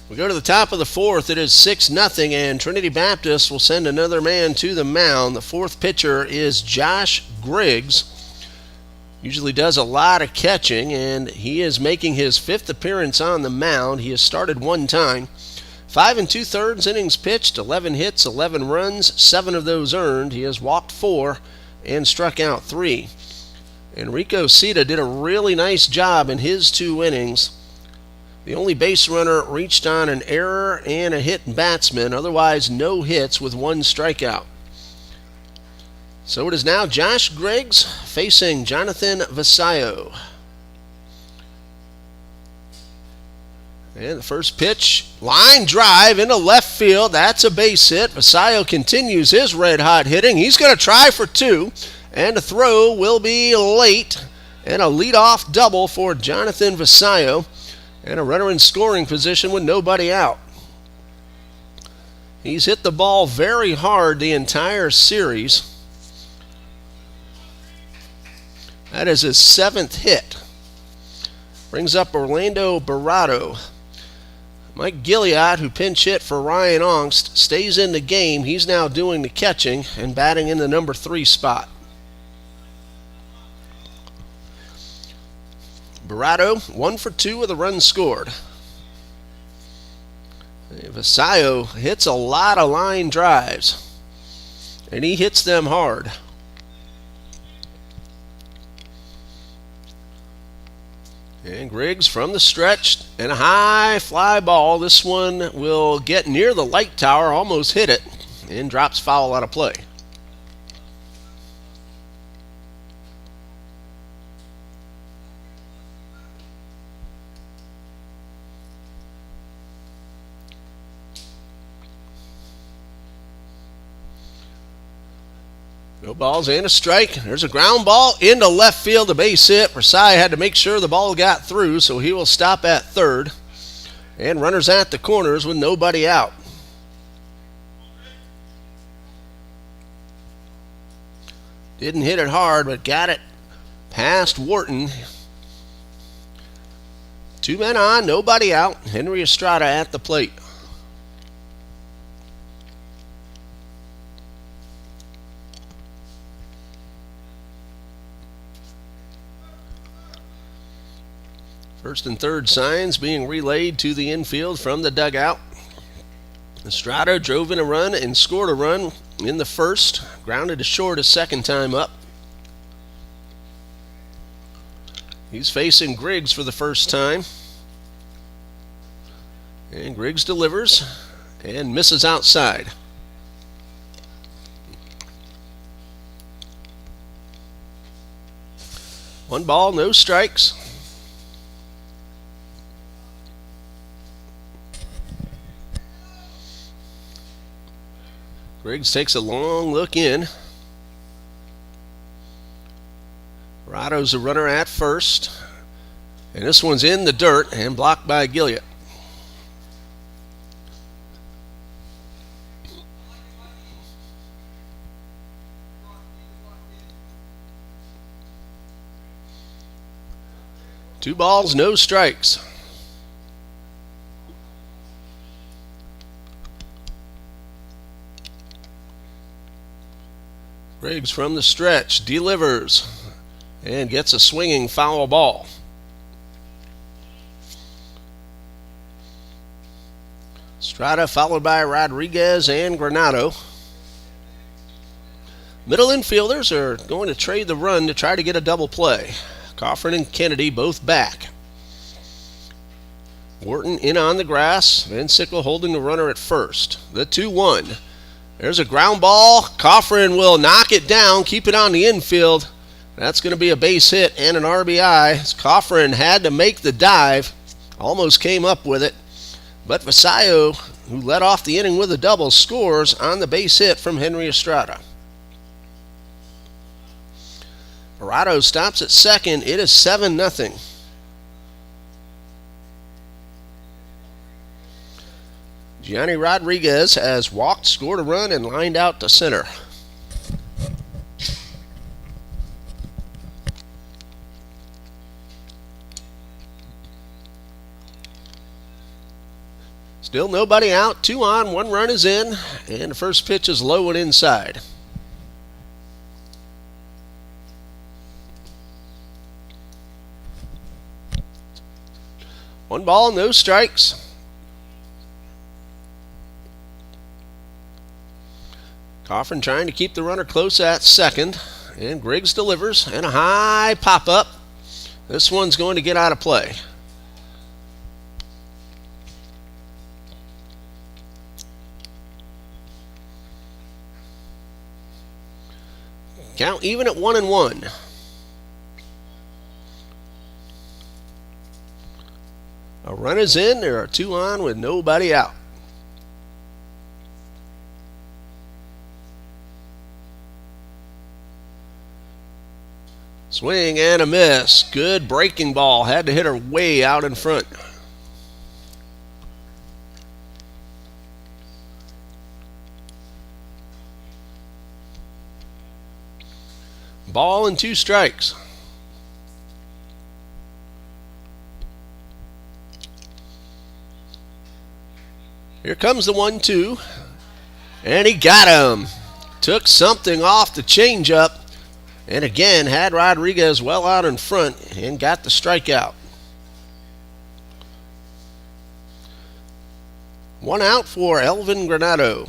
We go to the top of the 4th. It is 6-0, and Trinity Baptist will send another man to the mound. The 4th pitcher is Josh Griggs. Usually does a lot of catching, and he is making his 5th appearance on the mound. He has started 1 time. 5 2/3 innings pitched, 11 hits, 11 runs, 7 of those earned. He has walked 4 and struck out 3. Enrico Cita did a really nice job in his 2 innings. The only base runner reached on an error and a hit batsman. Otherwise, no hits with 1 strikeout. So it is now Josh Griggs facing Jonathan Vasallo. And the first pitch, line drive into left field. That's a base hit. Vasallo continues his red-hot hitting. He's going to try for 2, and the throw will be late. And a leadoff double for Jonathan Vasallo. And a runner in scoring position with nobody out. He's hit the ball very hard the entire series. That is his 7th hit. Brings up Orlando Barrato. Mike Gilliott, who pinch hit for Ryan Ongst, stays in the game. He's now doing the catching and batting in the number 3 spot. Barato, 1 for 2 with a run scored. Vasayo hits a lot of line drives, and he hits them hard. And Griggs from the stretch, and a high fly ball. This one will get near the light tower, almost hit it, and drops foul out of play. No balls and a strike. There's a ground ball into left field, a base hit. Versailles had to make sure the ball got through, so he will stop at third. And runners at the corners with nobody out. Didn't hit it hard, but got it past Wharton. 2 men on, nobody out. Henry Estrada at the plate. First and third signs being relayed to the infield from the dugout. Estrada drove in a run and scored a run in the first. Grounded to short a second time up. He's facing Griggs for the first time. And Griggs delivers and misses outside. One ball, no strikes. Griggs takes a long look in. Rado's a runner at first. And this one's in the dirt and blocked by Gilliott. Two balls, no strikes. Griggs from the stretch delivers and gets a swinging foul ball. Estrada followed by Rodriguez and Granado. Middle infielders are going to trade the run to try to get a double play. Coffin and Kennedy both back. Wharton in on the grass. Van Sickle holding the runner at first. The 2-1. There's a ground ball. Coffin will knock it down, keep it on the infield. That's going to be a base hit and an RBI. Coffin had to make the dive. Almost came up with it. But Vasayo, who led off the inning with a double, scores on the base hit from Henry Estrada. Barato stops at second. It is 7-0. Gianni Rodriguez has walked, scored a run, and lined out to center. Still nobody out. 2 on, 1 run is in, and the first pitch is low and inside. One ball, no strikes. Coffin trying to keep the runner close at second. And Griggs delivers. And a high pop-up. This one's going to get out of play. Count even at 1-1. A run is in. There are 2 on with nobody out. Swing and a miss. Good breaking ball. Had to hit her way out in front. Ball and 2 strikes. Here comes the 1-2. And he got him. Took something off the changeup. And again, had Rodriguez well out in front and got the strikeout. 1 out for Elvin Granado.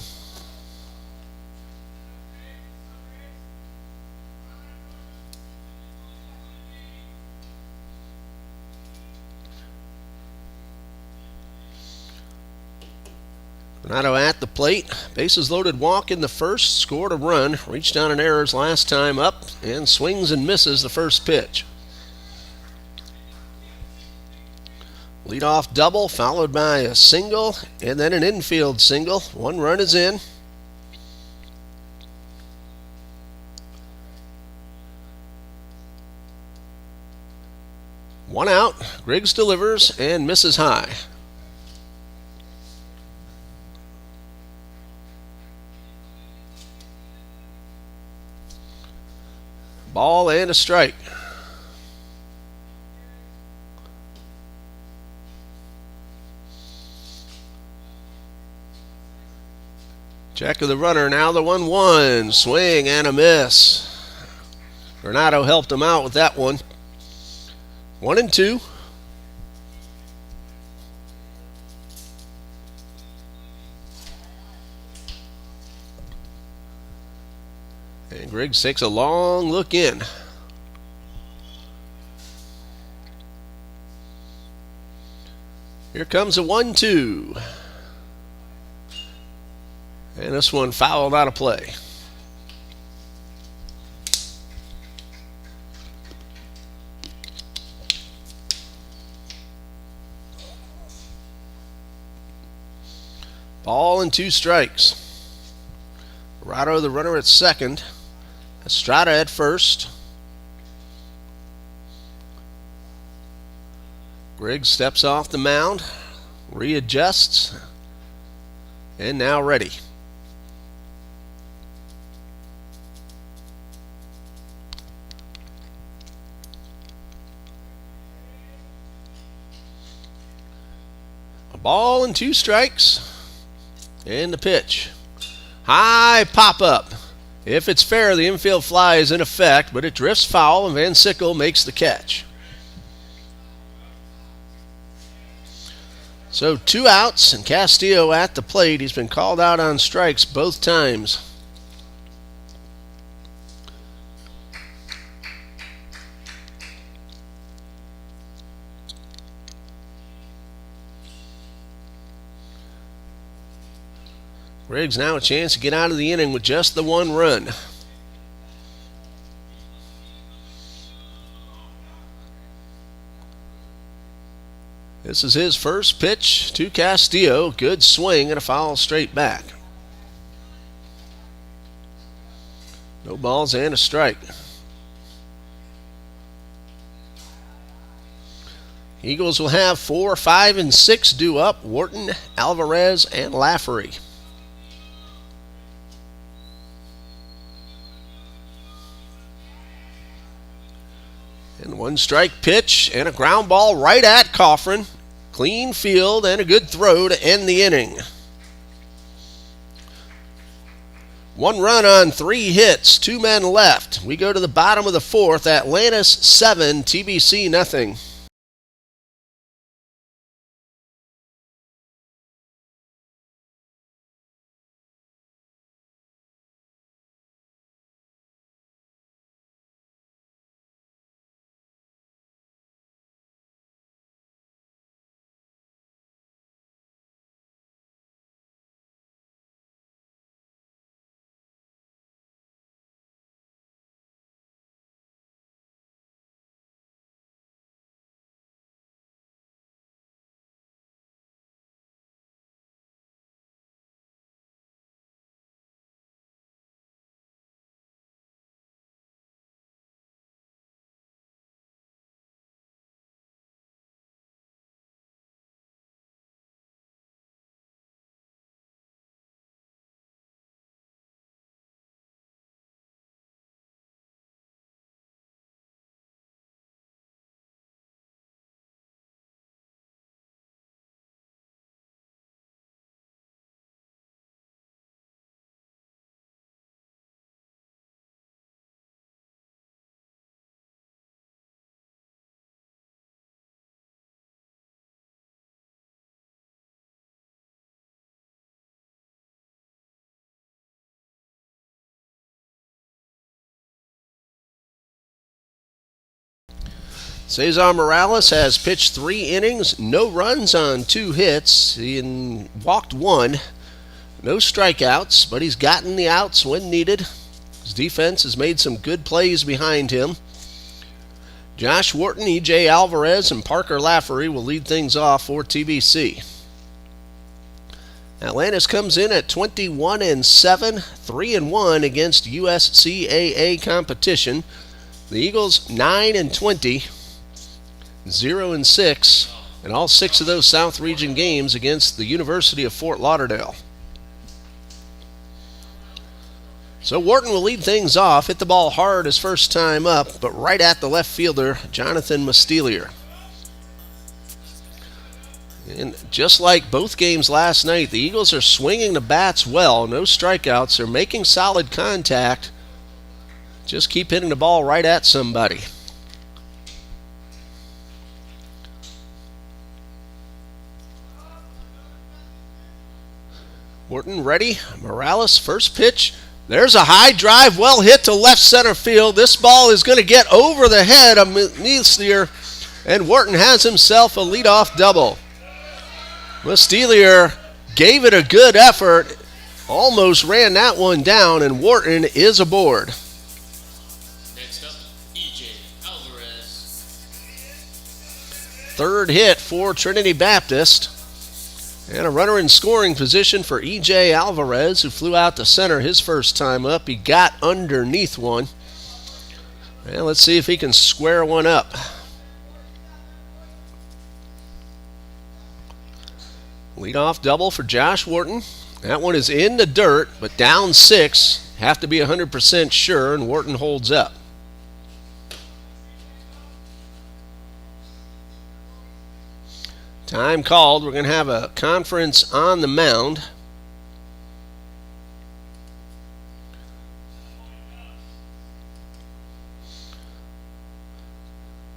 Granado at the plate. Bases loaded walk in the first. Scored a run. Reached down in errors last time up. And swings and misses the first pitch. Leadoff double followed by a single and then an infield single. 1 run is in. One out. Griggs delivers and misses high. Ball and a strike. Check of the runner. Now the 1-1. Swing and a miss. Granado helped him out with that one. 1-2. And Griggs takes a long look in. Here comes a 1-2. And this one fouled out of play. Ball and 2 strikes. Rado, the runner, at second. Estrada at first. Griggs steps off the mound, readjusts, and now ready. A ball and 2 strikes. And the pitch. High pop-up. If it's fair, the infield fly is in effect, but it drifts foul, and Van Sickle makes the catch. So 2 outs, and Castillo at the plate. He's been called out on strikes both times. Griggs now a chance to get out of the inning with just the 1 run. This is his first pitch to Castillo. Good swing and a foul straight back. No balls and a strike. Eagles will have 4, 5, and 6 due up. Wharton, Alvarez, and Lafferty. And 1 strike pitch and a ground ball right at Coffrin. Clean field and a good throw to end the inning. 1 run on 3 hits, 2 men left. We go to the bottom of the 4th. Atlantis 7, TBC nothing. Cesar Morales has pitched 3 innings, no runs on 2 hits, he walked 1, no strikeouts, but he's gotten the outs when needed. His defense has made some good plays behind him. Josh Wharton, E.J. Alvarez, and Parker Lafferty will lead things off for TBC. Atlantis comes in at 21-7, 3-1 against USCAA competition. The Eagles 9-20, 0-6, and all 6 of those South Region games against the University of Fort Lauderdale. So Wharton will lead things off, hit the ball hard his first time up, but right at the left fielder, Jonathan Mastelier. And just like both games last night, the Eagles are swinging the bats well, no strikeouts, they're making solid contact. Just keep hitting the ball right at somebody. Wharton ready. Morales, first pitch. There's a high drive, well hit to left center field. This ball is going to get over the head of Mastelier, and Wharton has himself a leadoff double. Mastelier gave it a good effort, almost ran that one down, and Wharton is aboard. Next up, E.J. Alvarez. Third hit for Trinity Baptist. And a runner in scoring position for E.J. Alvarez, who flew out to center his first time up. He got underneath one. And let's see if he can square one up. Leadoff double for Josh Wharton. That one is in the dirt, but down 6. Have to be 100% sure, and Wharton holds up. Time called. We're going to have a conference on the mound.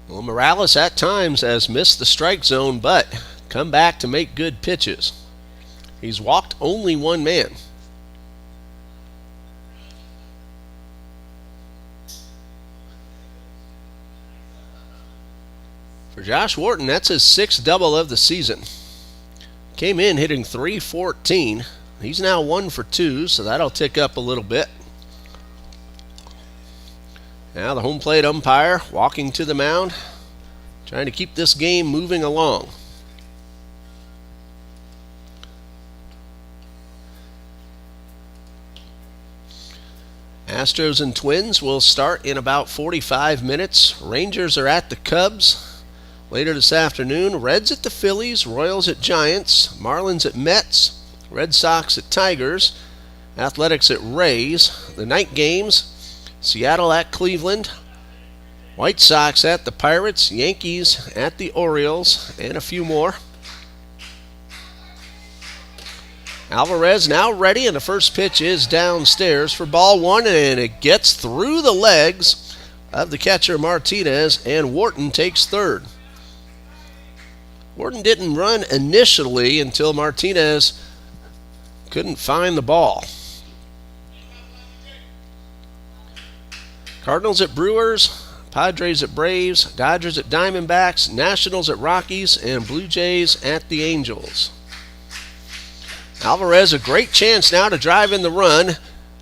Well, Morales at times has missed the strike zone, but come back to make good pitches. He's walked only 1 man. For Josh Wharton, that's his 6th double of the season. Came in hitting .314. He's now 1 for 2, so that'll tick up a little bit. Now the home plate umpire walking to the mound, trying to keep this game moving along. Astros and Twins will start in about 45 minutes. Rangers are at the Cubs. Later this afternoon, Reds at the Phillies, Royals at Giants, Marlins at Mets, Red Sox at Tigers, Athletics at Rays. The night games, Seattle at Cleveland, White Sox at the Pirates, Yankees at the Orioles, and a few more. Alvarez now ready, and the first pitch is downstairs for ball 1, and it gets through the legs of the catcher Martinez, and Wharton takes third. Wharton didn't run initially until Martinez couldn't find the ball. Cardinals at Brewers, Padres at Braves, Dodgers at Diamondbacks, Nationals at Rockies, and Blue Jays at the Angels. Alvarez, a great chance now to drive in the run.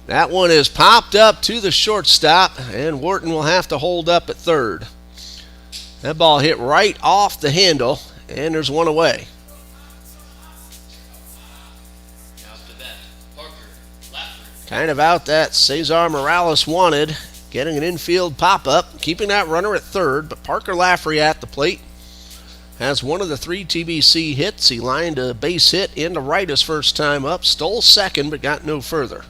That one is popped up to the shortstop, and Wharton will have to hold up at third. That ball hit right off the handle, and there's one away. After that, Parker Lafferty. Kind of out that Cesar Morales wanted, getting an infield pop-up, keeping that runner at third, but Parker Lafferty at the plate. Has one of the 3 TBC hits. He lined a base hit into right his first time up, stole second, but got no further.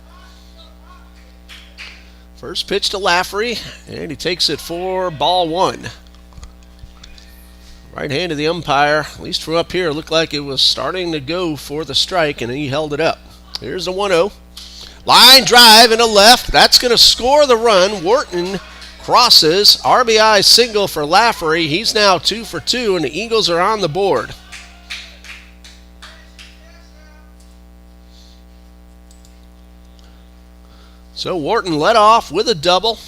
First pitch to Lafferty, and he takes it for ball 1. Right hand of the umpire, at least from up here, looked like it was starting to go for the strike, and he held it up. Here's the 1-0. Line drive into left. That's going to score the run. Wharton crosses. RBI single for Lafferty. He's now 2 for 2, and the Eagles are on the board. So Wharton led off with a double.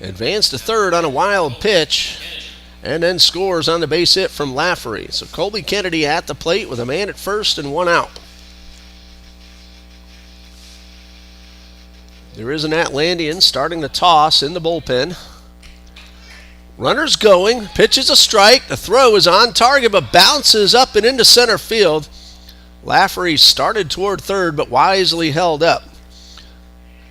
Advanced to third on a wild pitch, and then scores on the base hit from Lafferty. So Colby Kennedy at the plate with a man at first and one out. There is an Atlantean starting to toss in the bullpen. Runners going, pitches a strike, the throw is on target but bounces up and into center field. Lafferty started toward third but wisely held up.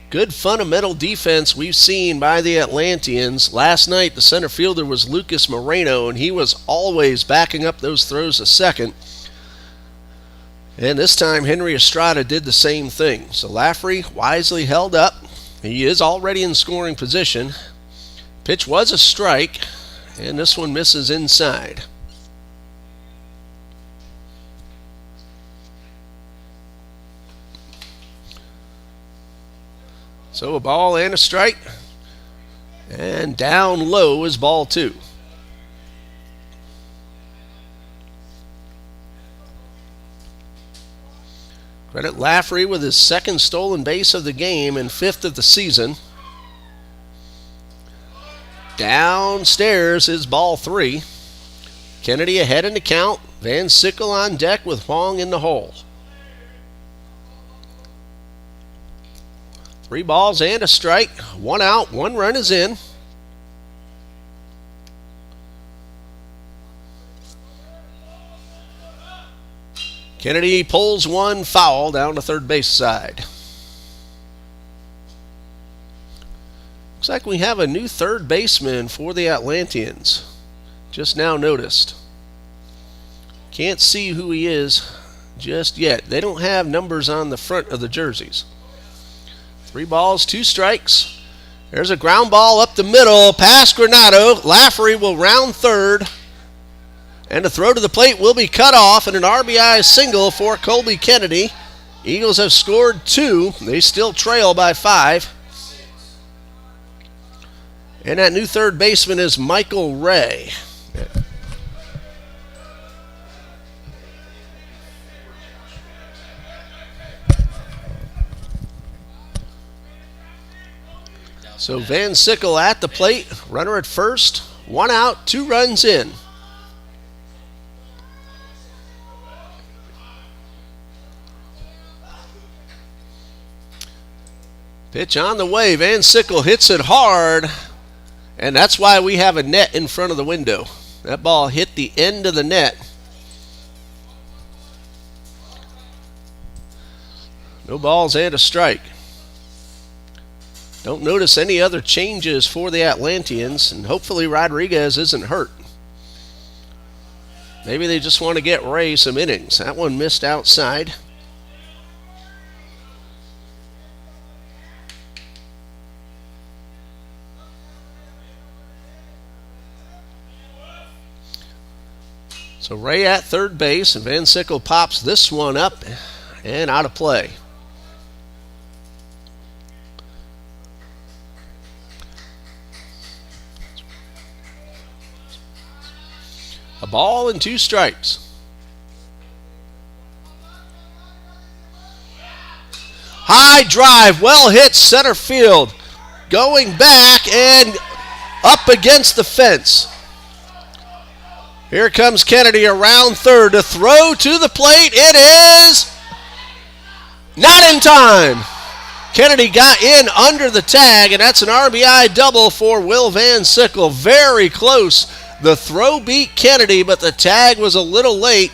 Good fundamental defense we've seen by the Atlanteans. Last night the center fielder was Lucas Moreno, and he was always backing up those throws to second. And this time Henry Estrada did the same thing. So Lafferty wisely held up. He is already in scoring position. Pitch was a strike, and this one misses inside. So a ball and a strike. And down low is ball two. Credit Lafferty with his second stolen base of the game and fifth of the season. Downstairs is ball three. Kennedy ahead in the count. Van Sickle on deck with Huang in the hole. 3 balls and a strike. 1 out, 1 run is in. Kennedy pulls one foul down the third base side. Looks like we have a new third baseman for the Atlanteans. Just now noticed. Can't see who he is just yet. They don't have numbers on the front of the jerseys. 3 balls, 2 strikes. There's a ground ball up the middle, past Granado. Lafferty will round third. And the throw to the plate will be cut off, and an RBI single for Colby Kennedy. Eagles have scored 2. They still trail by 5. And that new third baseman is Michael Ray. So Van Sickle at the plate, runner at first, 1 out, 2 runs in. Pitch on the way, Van Sickle hits it hard, and that's why we have a net in front of the window. That ball hit the end of the net. No balls and a strike. Don't notice any other changes for the Atlanteans, and hopefully Rodriguez isn't hurt. Maybe they just want to get Ray some innings. That one missed outside. So Ray at third base, and Van Sickle pops this one up and out of play. A ball and 2 strikes. High drive, well hit center field. Going back and up against the fence. Here comes Kennedy around third to throw to the plate. It is not in time. Kennedy got in under the tag, and that's an RBI double for Will Van Sickle. Very close. The throw beat Kennedy, but the tag was a little late,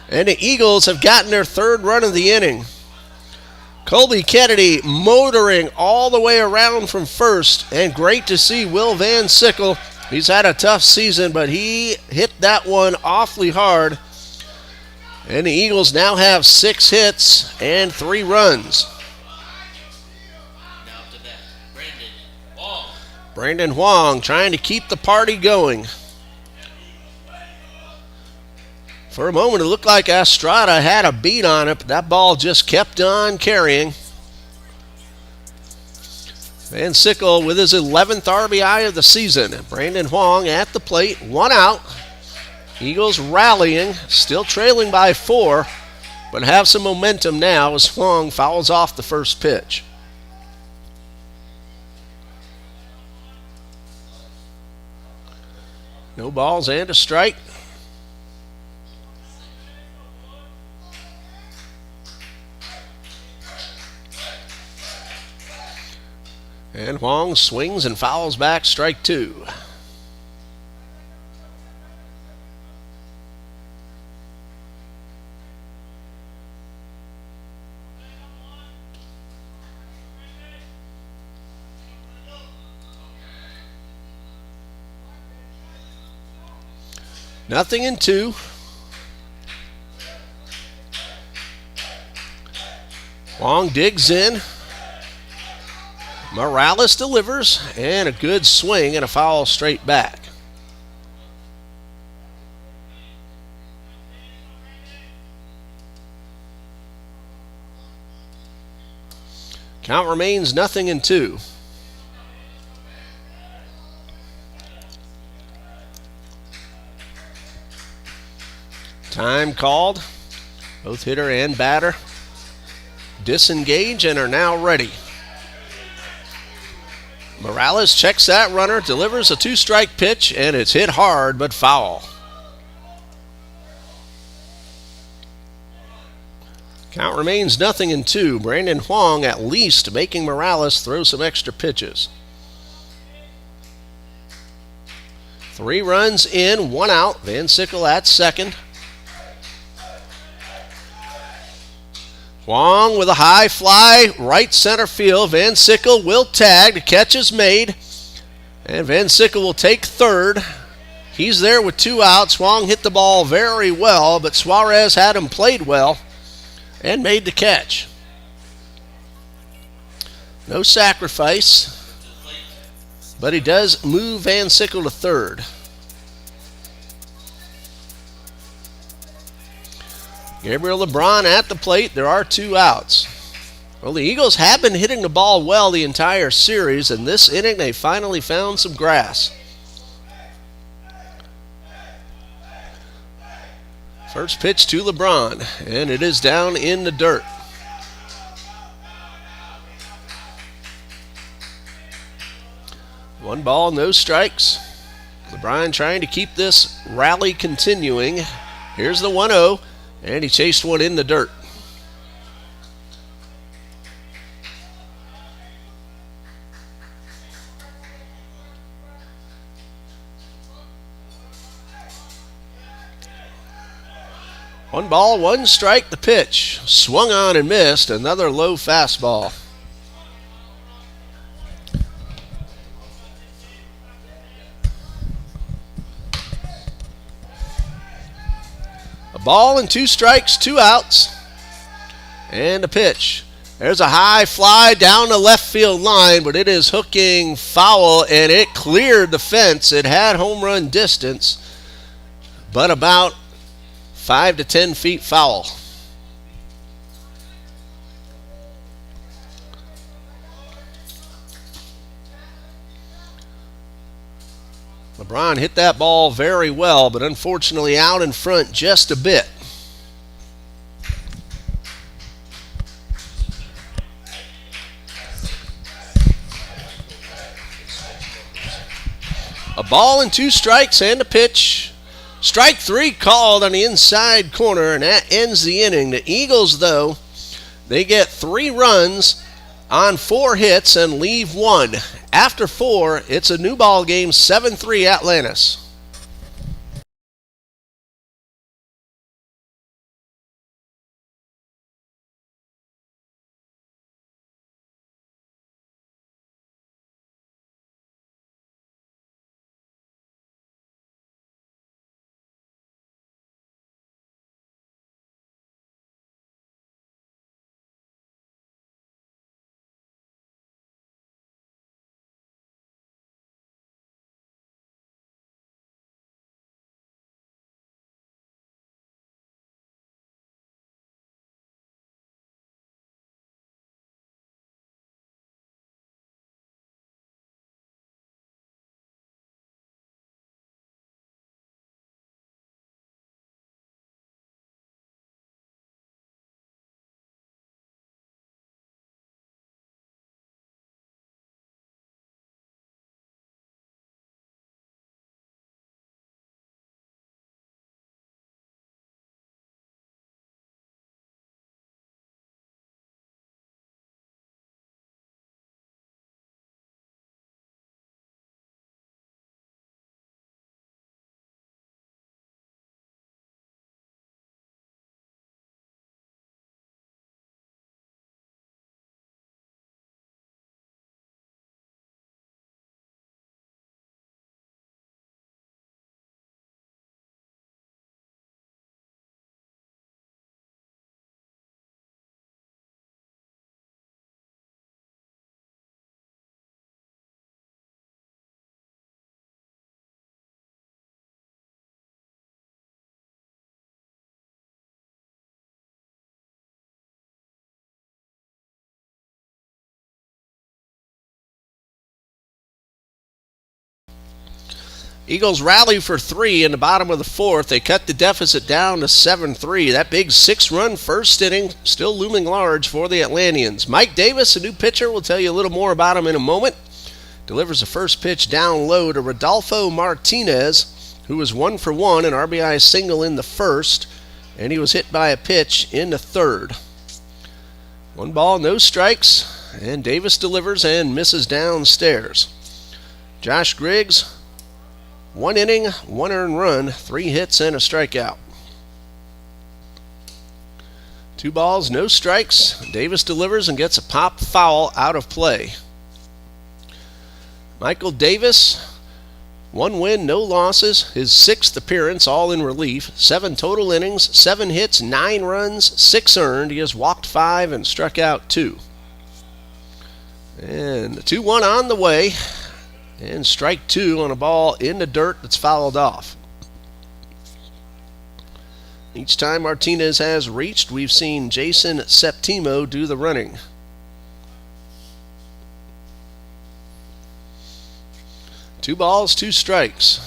and the Eagles have gotten their 3rd run of the inning. Colby Kennedy motoring all the way around from first, and great to see Will Van Sickle. He's had a tough season, but he hit that one awfully hard. And the Eagles now have 6 hits and 3 runs. Now to bat, Brandon Huang. Brandon Huang trying to keep the party going. For a moment, it looked like Estrada had a beat on it, but that ball just kept on carrying. Van Sickle with his 11th RBI of the season. Brandon Huang at the plate, 1 out. Eagles rallying, still trailing by 4, but have some momentum now as Huang fouls off the first pitch. No balls and a strike. And Huang swings and fouls back, strike two. Nothing in two. Huang digs in. Morales delivers, and a good swing and a foul straight back. Count remains nothing in two. Time called. Both hitter and batter disengage and are now ready. Morales checks that runner, delivers a two-strike pitch, and it's hit hard but foul. Count remains nothing in two. Brandon Huang at least making Morales throw some extra pitches. 3 runs in, 1 out. Van Sickle at second. Huang with a high fly, right center field. Van Sickle will tag. The catch is made. And Van Sickle will take third. He's there with 2 outs. Huang hit the ball very well, but Suarez had him played well and made the catch. No sacrifice, but he does move Van Sickle to third. Gabriel LeBron at the plate. There are 2 outs. Well, the Eagles have been hitting the ball well the entire series, and this inning they finally found some grass. First pitch to LeBron, and it is down in the dirt. One ball, no strikes. LeBron trying to keep this rally continuing. Here's the 1-0. And he chased one in the dirt. One ball, 1 strike, the pitch. Swung on and missed. Another low fastball. A ball and 2 strikes, 2 outs. And a pitch. There's a high fly down the left field line, but it is hooking foul, and it cleared the fence. It had home run distance, but about 5 to 10 feet foul. LeBron hit that ball very well, but unfortunately out in front just a bit. A ball and 2 strikes and a pitch. Strike 3 called on the inside corner, and that ends the inning. The Eagles, though, they get 3 runs on 4 hits and leave 1. After 4, it's a new ball game, 7-3 Atlantis. Eagles rally for 3 in the bottom of the 4th. They cut the deficit down to 7-3. That big 6-run first inning still looming large for the Atlanteans. Mike Davis, a new pitcher, we'll tell you a little more about him in a moment. Delivers the first pitch down low to Rodolfo Martinez, who was 1 for 1, an RBI single in the first, and he was hit by a pitch in the third. 1 ball, no strikes, and Davis delivers and misses downstairs. Josh Griggs, 1 inning, 1 earned run, 3 hits and a strikeout. 2 balls, no strikes. Davis delivers and gets a pop foul out of play. Michael Davis, 1 win, no losses. His 6th appearance, all in relief. 7 total innings, 7 hits, 9 runs, 6 earned. He has walked 5 and struck out 2. And the 2-1 on the way. And strike 2 on a ball in the dirt that's fouled off. Each time Martinez has reached, we've seen Jason Septimo do the running. Two balls, 2 strikes.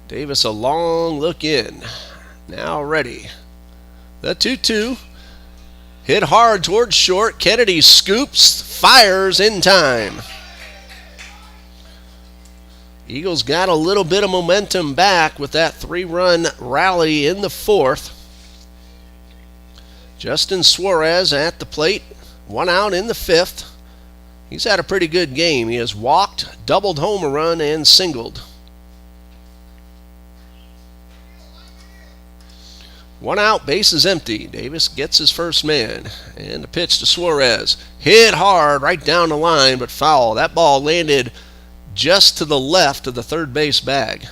Davis a long look in. Now ready. The 2-2. Hit hard towards short. Kennedy scoops, fires in time. Eagles got a little bit of momentum back with that 3-run rally in the 4th. Justin Suarez at the plate. 1 out in the 5th. He's had a pretty good game. He has walked, doubled home a run, and singled. 1 out, bases empty. Davis gets his first man. And the pitch to Suarez. Hit hard right down the line, but foul. That ball landed just to the left of the third base bag.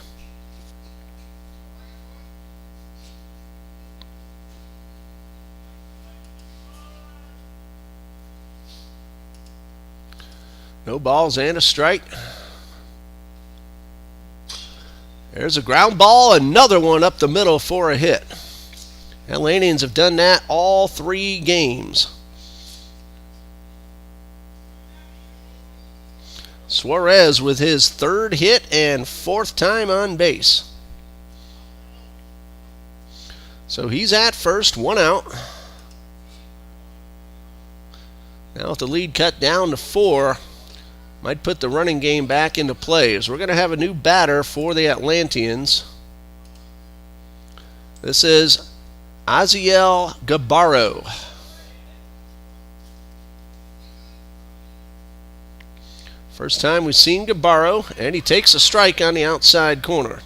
No balls and a strike. There's a ground ball, another one up the middle for a hit. Atlanteans have done that all 3 games. Suarez with his 3rd hit and 4th time on base. So he's at first, 1 out. Now with the lead cut down to 4, might put the running game back into play, as we're going to have a new batter for the Atlanteans. This is Aziel Gabarro. First time we've seen Gabarro, and he takes a strike on the outside corner.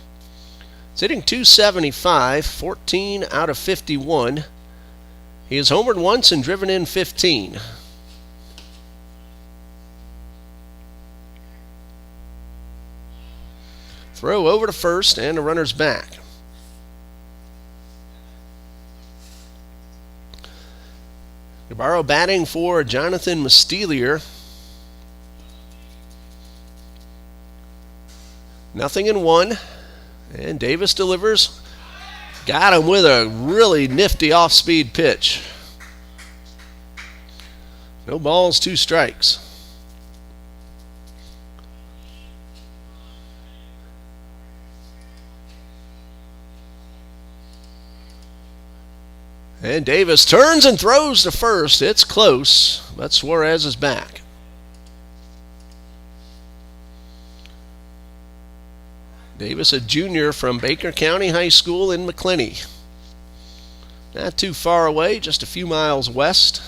He's hitting .275, 14 out of 51. He has homered once and driven in 15. Throw over to first, and the runner's back. Gabarro batting for Jonathan Mastelier. 0-1, and Davis delivers. Got him with a really nifty off-speed pitch. No balls, 2 strikes. And Davis turns and throws to first. It's close, but Suarez is back. Davis, a junior from Baker County High School in McClenny. Not too far away, just a few miles west.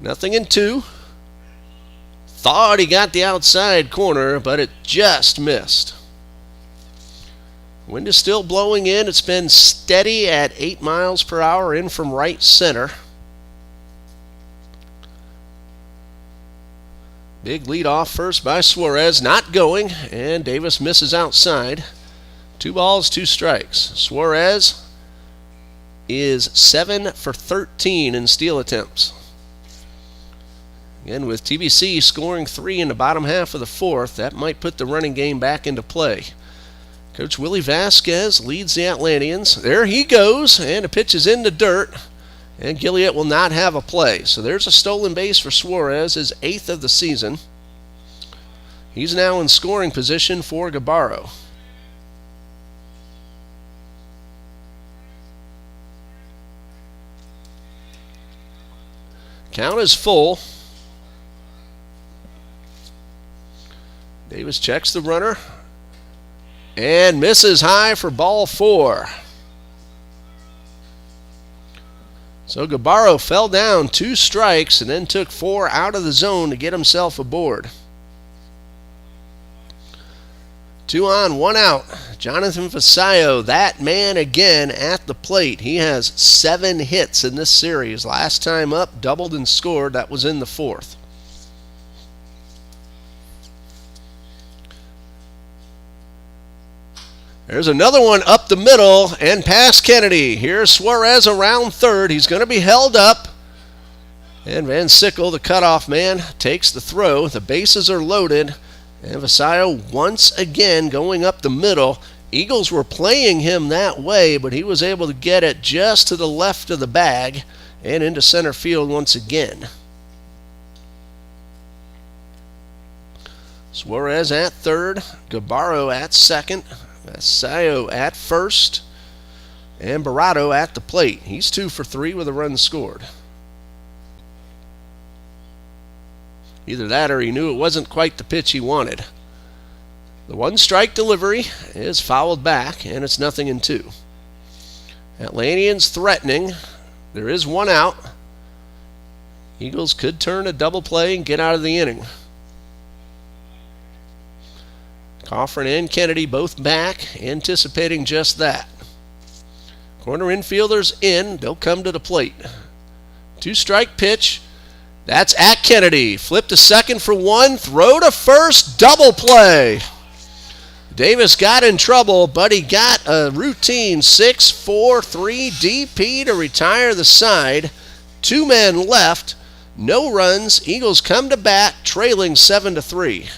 0-2. Thought he got the outside corner, but it just missed. Wind is still blowing in. It's been steady at 8 miles per hour in from right center. Big lead off first by Suarez, not going, and Davis misses outside. 2 balls, 2 strikes. Suarez is 7 for 13 in steal attempts. Again, with TBC scoring 3 in the bottom half of the 4th, that might put the running game back into play. Coach Willie Vasquez leads the Atlanteans. There he goes, and the pitch is in the dirt, and Gilliott will not have a play. So there's a stolen base for Suarez, his 8th of the season. He's now in scoring position for Gabarro. Count is full. Davis checks the runner and misses high for ball 4. So Gabarro fell down 2 strikes and then took 4 out of the zone to get himself aboard. 2 on, 1 out. Jonathan Fasayo, that man again at the plate. He has 7 hits in this series. Last time up, doubled and scored. That was in the 4th. There's another one up the middle and past Kennedy. Here's Suarez around third. He's going to be held up. And Van Sickle, the cutoff man, takes the throw. The bases are loaded. And Vasayo once again going up the middle. Eagles were playing him that way, but he was able to get it just to the left of the bag and into center field once again. Suarez at third, Gabarro at second, Vasayo at first, and Barato at the plate. He's 2 for 3 with a run scored. Either that or he knew it wasn't quite the pitch he wanted. The 1-strike delivery is fouled back, and it's 0-2. Atlanteans threatening. There is 1 out. Eagles could turn a double play and get out of the inning. Coffrin and Kennedy both back, anticipating just that. Corner infielders in. They'll come to the plate. 2-strike pitch. That's at Kennedy. Flip to second for 1. Throw to first. Double play. Davis got in trouble, but he got a routine 6-4-3 DP to retire the side. 2 men left. No runs. Eagles come to bat, trailing 7-3.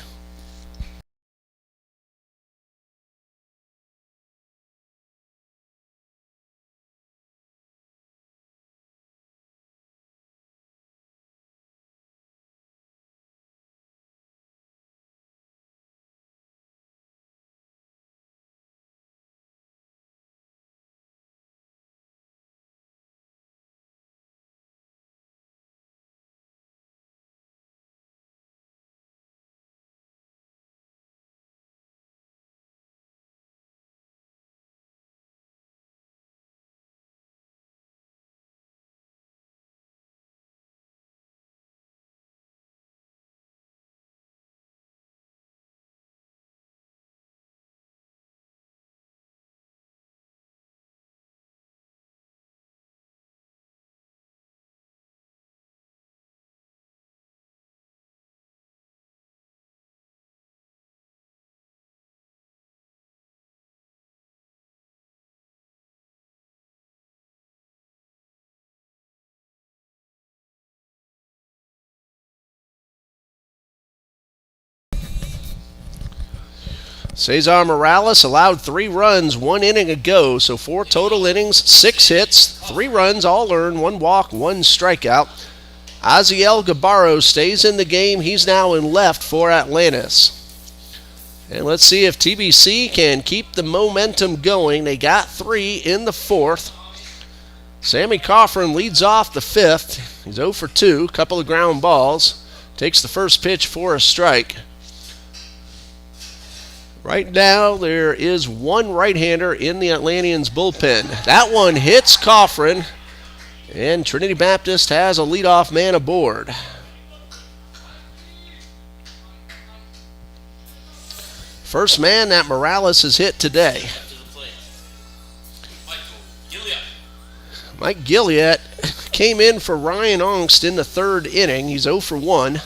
Cesar Morales allowed 3 runs 1 inning ago, so 4 total innings, 6 hits, 3 runs, all earned, 1 walk, 1 strikeout. Aziel Gabarro stays in the game. He's now in left for Atlantis. And let's see if TBC can keep the momentum going. They got 3 in the 4th. Sammy Coffrin leads off the 5th. He's 0 for 2, couple of ground balls. Takes the first pitch for a strike. Right now, there is 1 right-hander in the Atlanteans bullpen. That one hits Coffrin, and Trinity Baptist has a leadoff man aboard. First man that Morales has hit today. Mike Gilliott came in for Ryan Ongst in the 3rd inning. He's 0 for 1.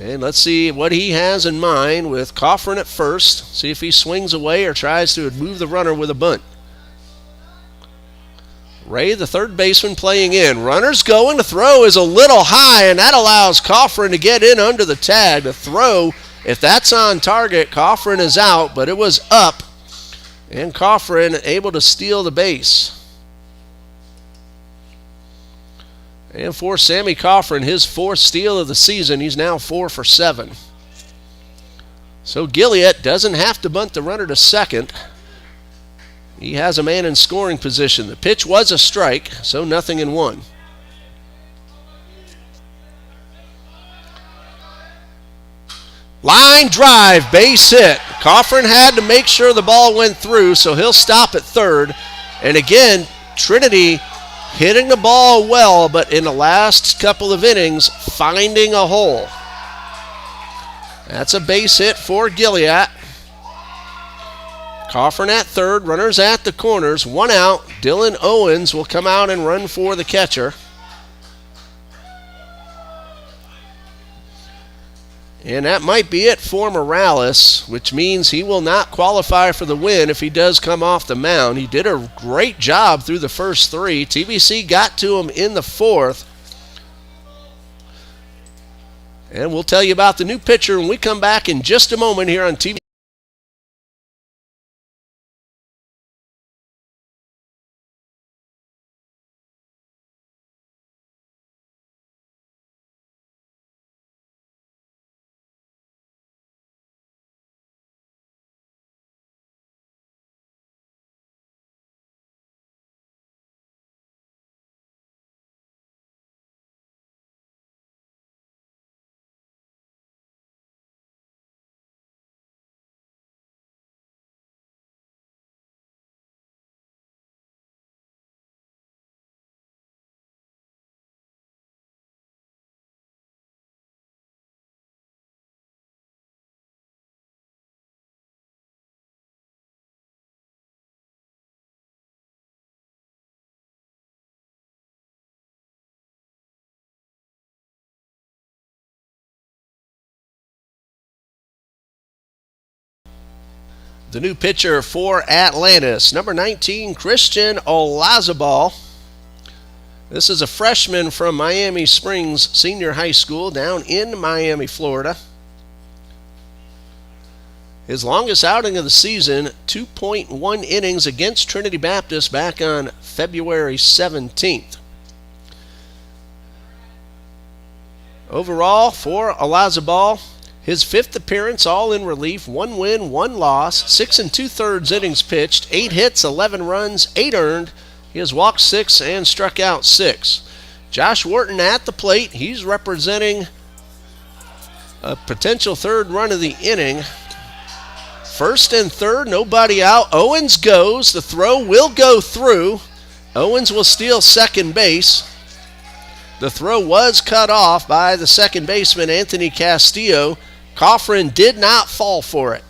And let's see what he has in mind with Coffrin at first. See if he swings away or tries to move the runner with a bunt. Ray, the third baseman, playing in. Runner's going. The throw is a little high, and that allows Coffrin to get in under the tag. The throw, if that's on target, Coffrin is out, but it was up. And Coffrin able to steal the base. And for Sammy Coffrin, his fourth steal of the season, he's now 4 for 7. So Gilliatt doesn't have to bunt the runner to second. He has a man in scoring position. The pitch was a strike, so 0-1. Line drive, base hit. Coffrin had to make sure the ball went through, so he'll stop at third. And again, Trinity hitting the ball well, but in the last couple of innings, finding a hole. That's a base hit for Gilliatt. Coffrin at third, runners at the corners, 1 out. Dylan Owens will come out and run for the catcher. And that might be it for Morales, which means he will not qualify for the win if he does come off the mound. He did a great job through the first 3. TBC got to him in the 4th. And we'll tell you about the new pitcher when we come back in just a moment here on TBC. The new pitcher for Atlantis, number 19, Christian Olazabal. This is a freshman from Miami Springs Senior High School down in Miami, Florida. His longest outing of the season, 2.1 innings against Trinity Baptist back on February 17th. Overall, for Olazabal, his 5th appearance, all in relief, 1 win, 1 loss, 6 2/3 innings pitched, 8 hits, 11 runs, 8 earned. He has walked 6 and struck out 6. Josh Wharton at the plate. He's representing a potential 3rd run of the inning. 1st and 3rd, nobody out. Owens goes. The throw will go through. Owens will steal second base. The throw was cut off by the second baseman, Anthony Castillo. Coffrin did not fall for it.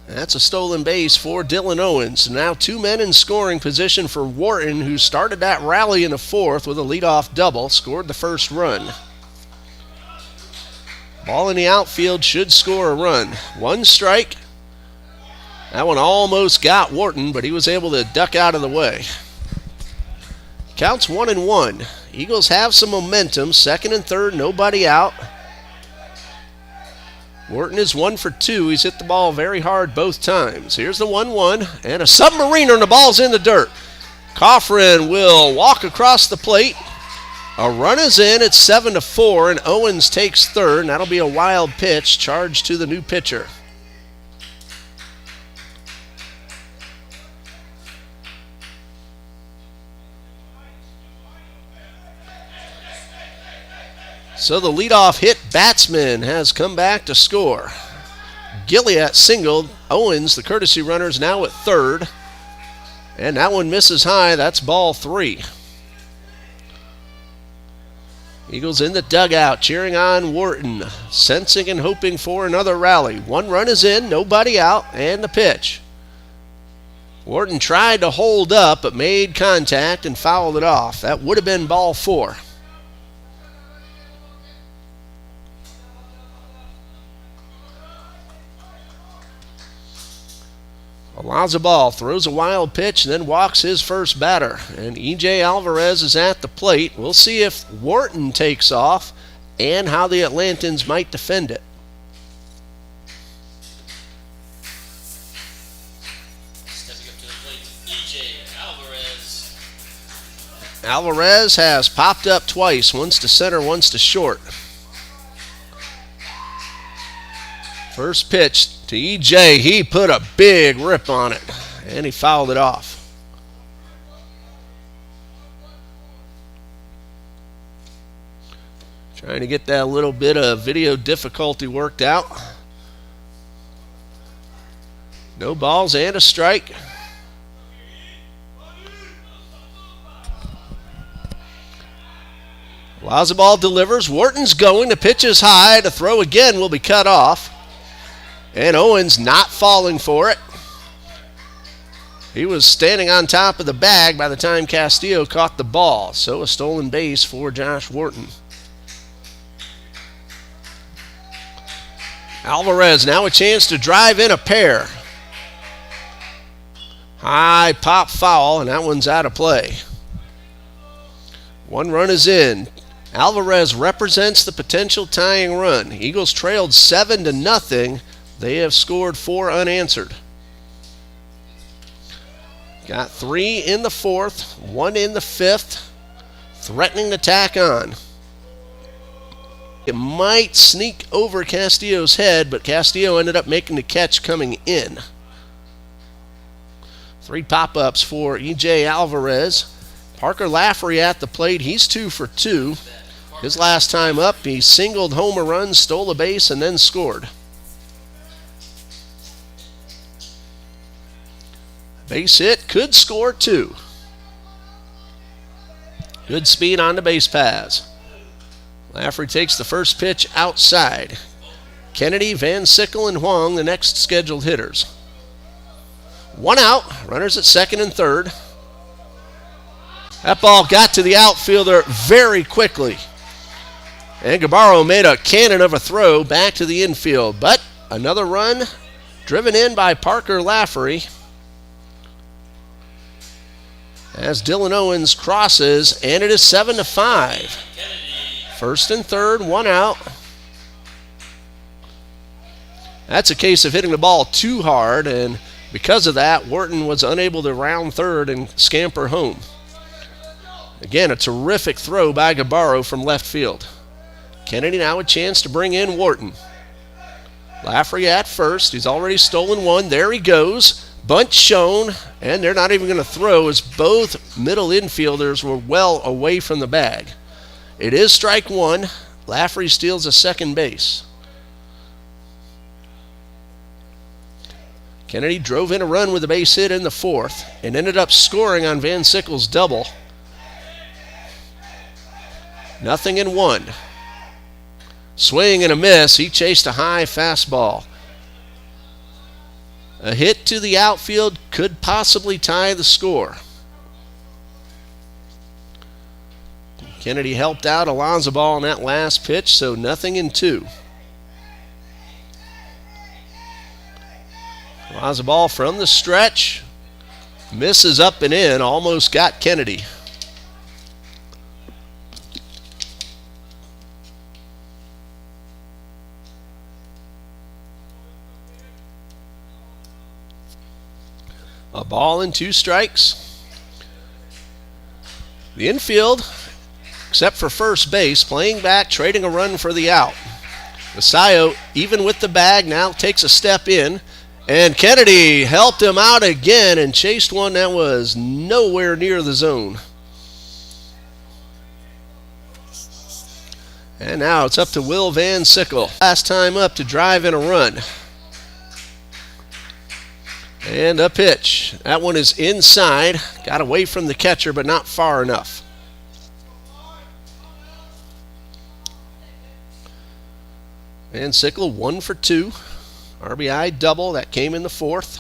That's a stolen base for Dylan Owens. Now 2 men in scoring position for Wharton, who started that rally in the 4th with a leadoff double, scored the first run. Ball in the outfield should score a run. 1 strike. That one almost got Wharton, but he was able to duck out of the way. Counts 1-1. Eagles have some momentum. 2nd and 3rd, nobody out. Wharton is 1 for 2. He's hit the ball very hard both times. Here's the 1-1, and a submariner, and the ball's in the dirt. Coffrin will walk across the plate. A run is in. It's 7-4, and Owens takes third, and that'll be a wild pitch charged to the new pitcher. So the leadoff hit batsman has come back to score. Gilliatt singled. Owens, the courtesy runner, is now at third. And that one misses high. That's ball 3. Eagles in the dugout cheering on Wharton, sensing and hoping for another rally. 1 run is in, nobody out, and the pitch. Wharton tried to hold up but made contact and fouled it off. That would have been ball 4. Olazabal throws a wild pitch and then walks his first batter. And E.J. Alvarez is at the plate. We'll see if Wharton takes off and how the Atlantans might defend it. Stepping up to the plate, E.J. Alvarez. Alvarez has popped up twice, once to center, once to short. First pitch to EJ. He put a big rip on it, and he fouled it off. Trying to get that little bit of video difficulty worked out. No balls and a strike. Lazabal delivers. Wharton's going. The pitch is high. The throw again will be cut off. And Owens not falling for it. He was standing on top of the bag by the time Castillo caught the ball. So a stolen base for Josh Wharton. Alvarez now a chance to drive in a pair. High pop foul, and that one's out of play. One run is in. Alvarez represents the potential tying run. Eagles trailed 7-0. They have scored 4 unanswered. Got 3 in the 4th, 1 in the 5th. Threatening to tack on. It might sneak over Castillo's head, but Castillo ended up making the catch coming in. 3 pop-ups for E.J. Alvarez. Parker Lafferty at the plate. He's 2 for 2. His last time up, he singled home a run, stole a base, and then scored. Base hit, could score 2. Good speed on the base paths. Lafferty takes the first pitch outside. Kennedy, Van Sickle, and Huang the next scheduled hitters. 1 out, runners at second and third. That ball got to the outfielder very quickly. And Gabarro made a cannon of a throw back to the infield. But another run driven in by Parker Lafferty. As Dylan Owens crosses, and it is 7-5. First and third, 1 out. That's a case of hitting the ball too hard, and because of that, Wharton was unable to round third and scamper home. Again, a terrific throw by Gabarro from left field. Kennedy now a chance to bring in Wharton. Lafferty at first. He's already stolen 1. There he goes. Bunt shown, and they're not even going to throw as both middle infielders were well away from the bag. It is strike 1. Lafferty steals a second base. Kennedy drove in a run with a base hit in the 4th and ended up scoring on Van Sickle's double. 0-1. Swing and a miss. He chased a high fastball. A hit to the outfield could possibly tie the score. Kennedy helped out Alonzo Ball on that last pitch, so 0-2. Alonzo Ball from the stretch. Misses up and in, almost got Kennedy. A ball and 2 strikes. The infield, except for first base, playing back, trading a run for the out. Masayo, even with the bag, now takes a step in. And Kennedy helped him out again and chased one that was nowhere near the zone. And now it's up to Will Van Sickle. Last time up to drive in a run. And a pitch. That one is inside. Got away from the catcher, but not far enough. Van Sickle 1 for 2. RBI double. That came in the 4th.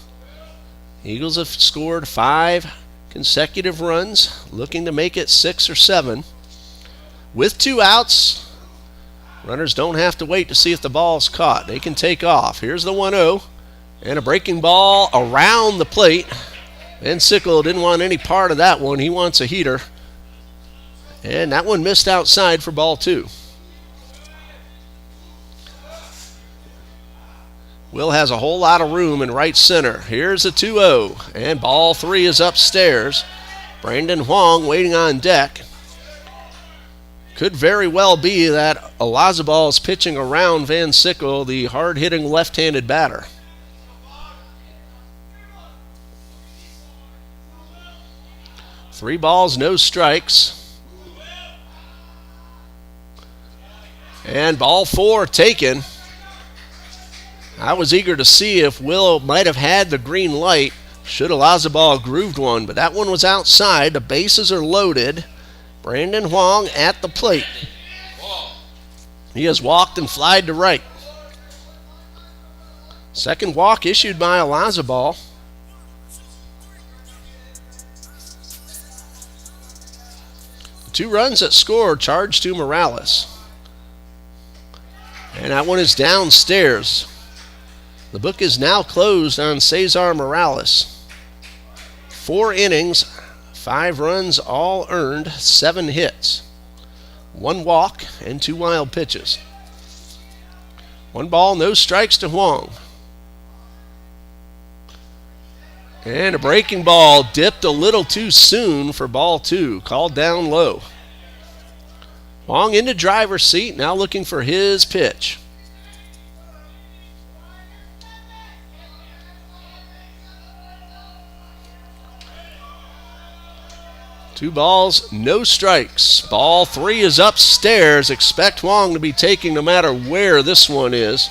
Eagles have scored 5 consecutive runs, looking to make it 6 or 7. With 2 outs, runners don't have to wait to see if the ball's caught. They can take off. Here's the 1-0. And a breaking ball around the plate. Van Sickle didn't want any part of that one. He wants a heater. And that one missed outside for ball 2. Will has a whole lot of room in right center. Here's a 2-0. And ball 3 is upstairs. Brandon Huang waiting on deck. Could very well be that Olazabal is pitching around Van Sickle, the hard-hitting left-handed batter. Three balls, no strikes. And ball four taken. I was eager to see if Will might have had the green light should Olazabal grooved one, but that one was outside. The bases are loaded. Brandon Huang at the plate. He has walked and flied to right. Second walk issued by Olazabal. Two runs that score charged to Morales. And that one is downstairs. The book is now closed on Cesar Morales. 4 innings, 5 runs all earned, 7 hits. 1 walk and 2 wild pitches. 1 ball, no strikes to Huang. And a breaking ball dipped a little too soon for ball 2, called down low. Huang into driver's seat, now looking for his pitch. Two balls, no strikes. Ball 3 is upstairs. Expect Huang to be taking no matter where this one is.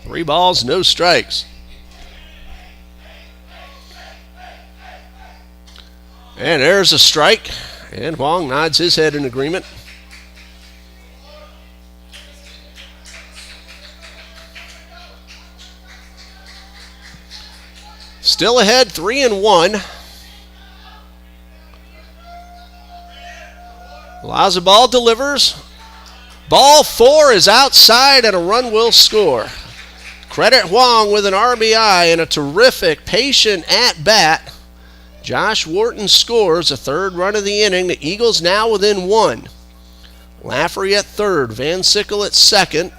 Three balls, no strikes. And there's a strike. And Huang nods his head in agreement. Still ahead, 3-1. Olazabal delivers. Ball 4 is outside and a run will score. Credit Huang with an RBI and a terrific, patient at-bat. Josh Wharton scores a 3rd run of the inning. The Eagles now within 1. Lafferty at 3rd. Van Sickle at 2nd.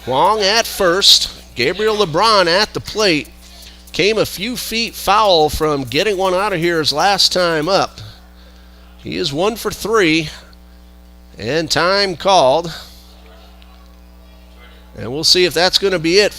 Huang at 1st. Gabriel LeBron at the plate. Came a few feet foul from getting one out of here his last time up. He is 1 for 3. And time called. And we'll see if that's going to be it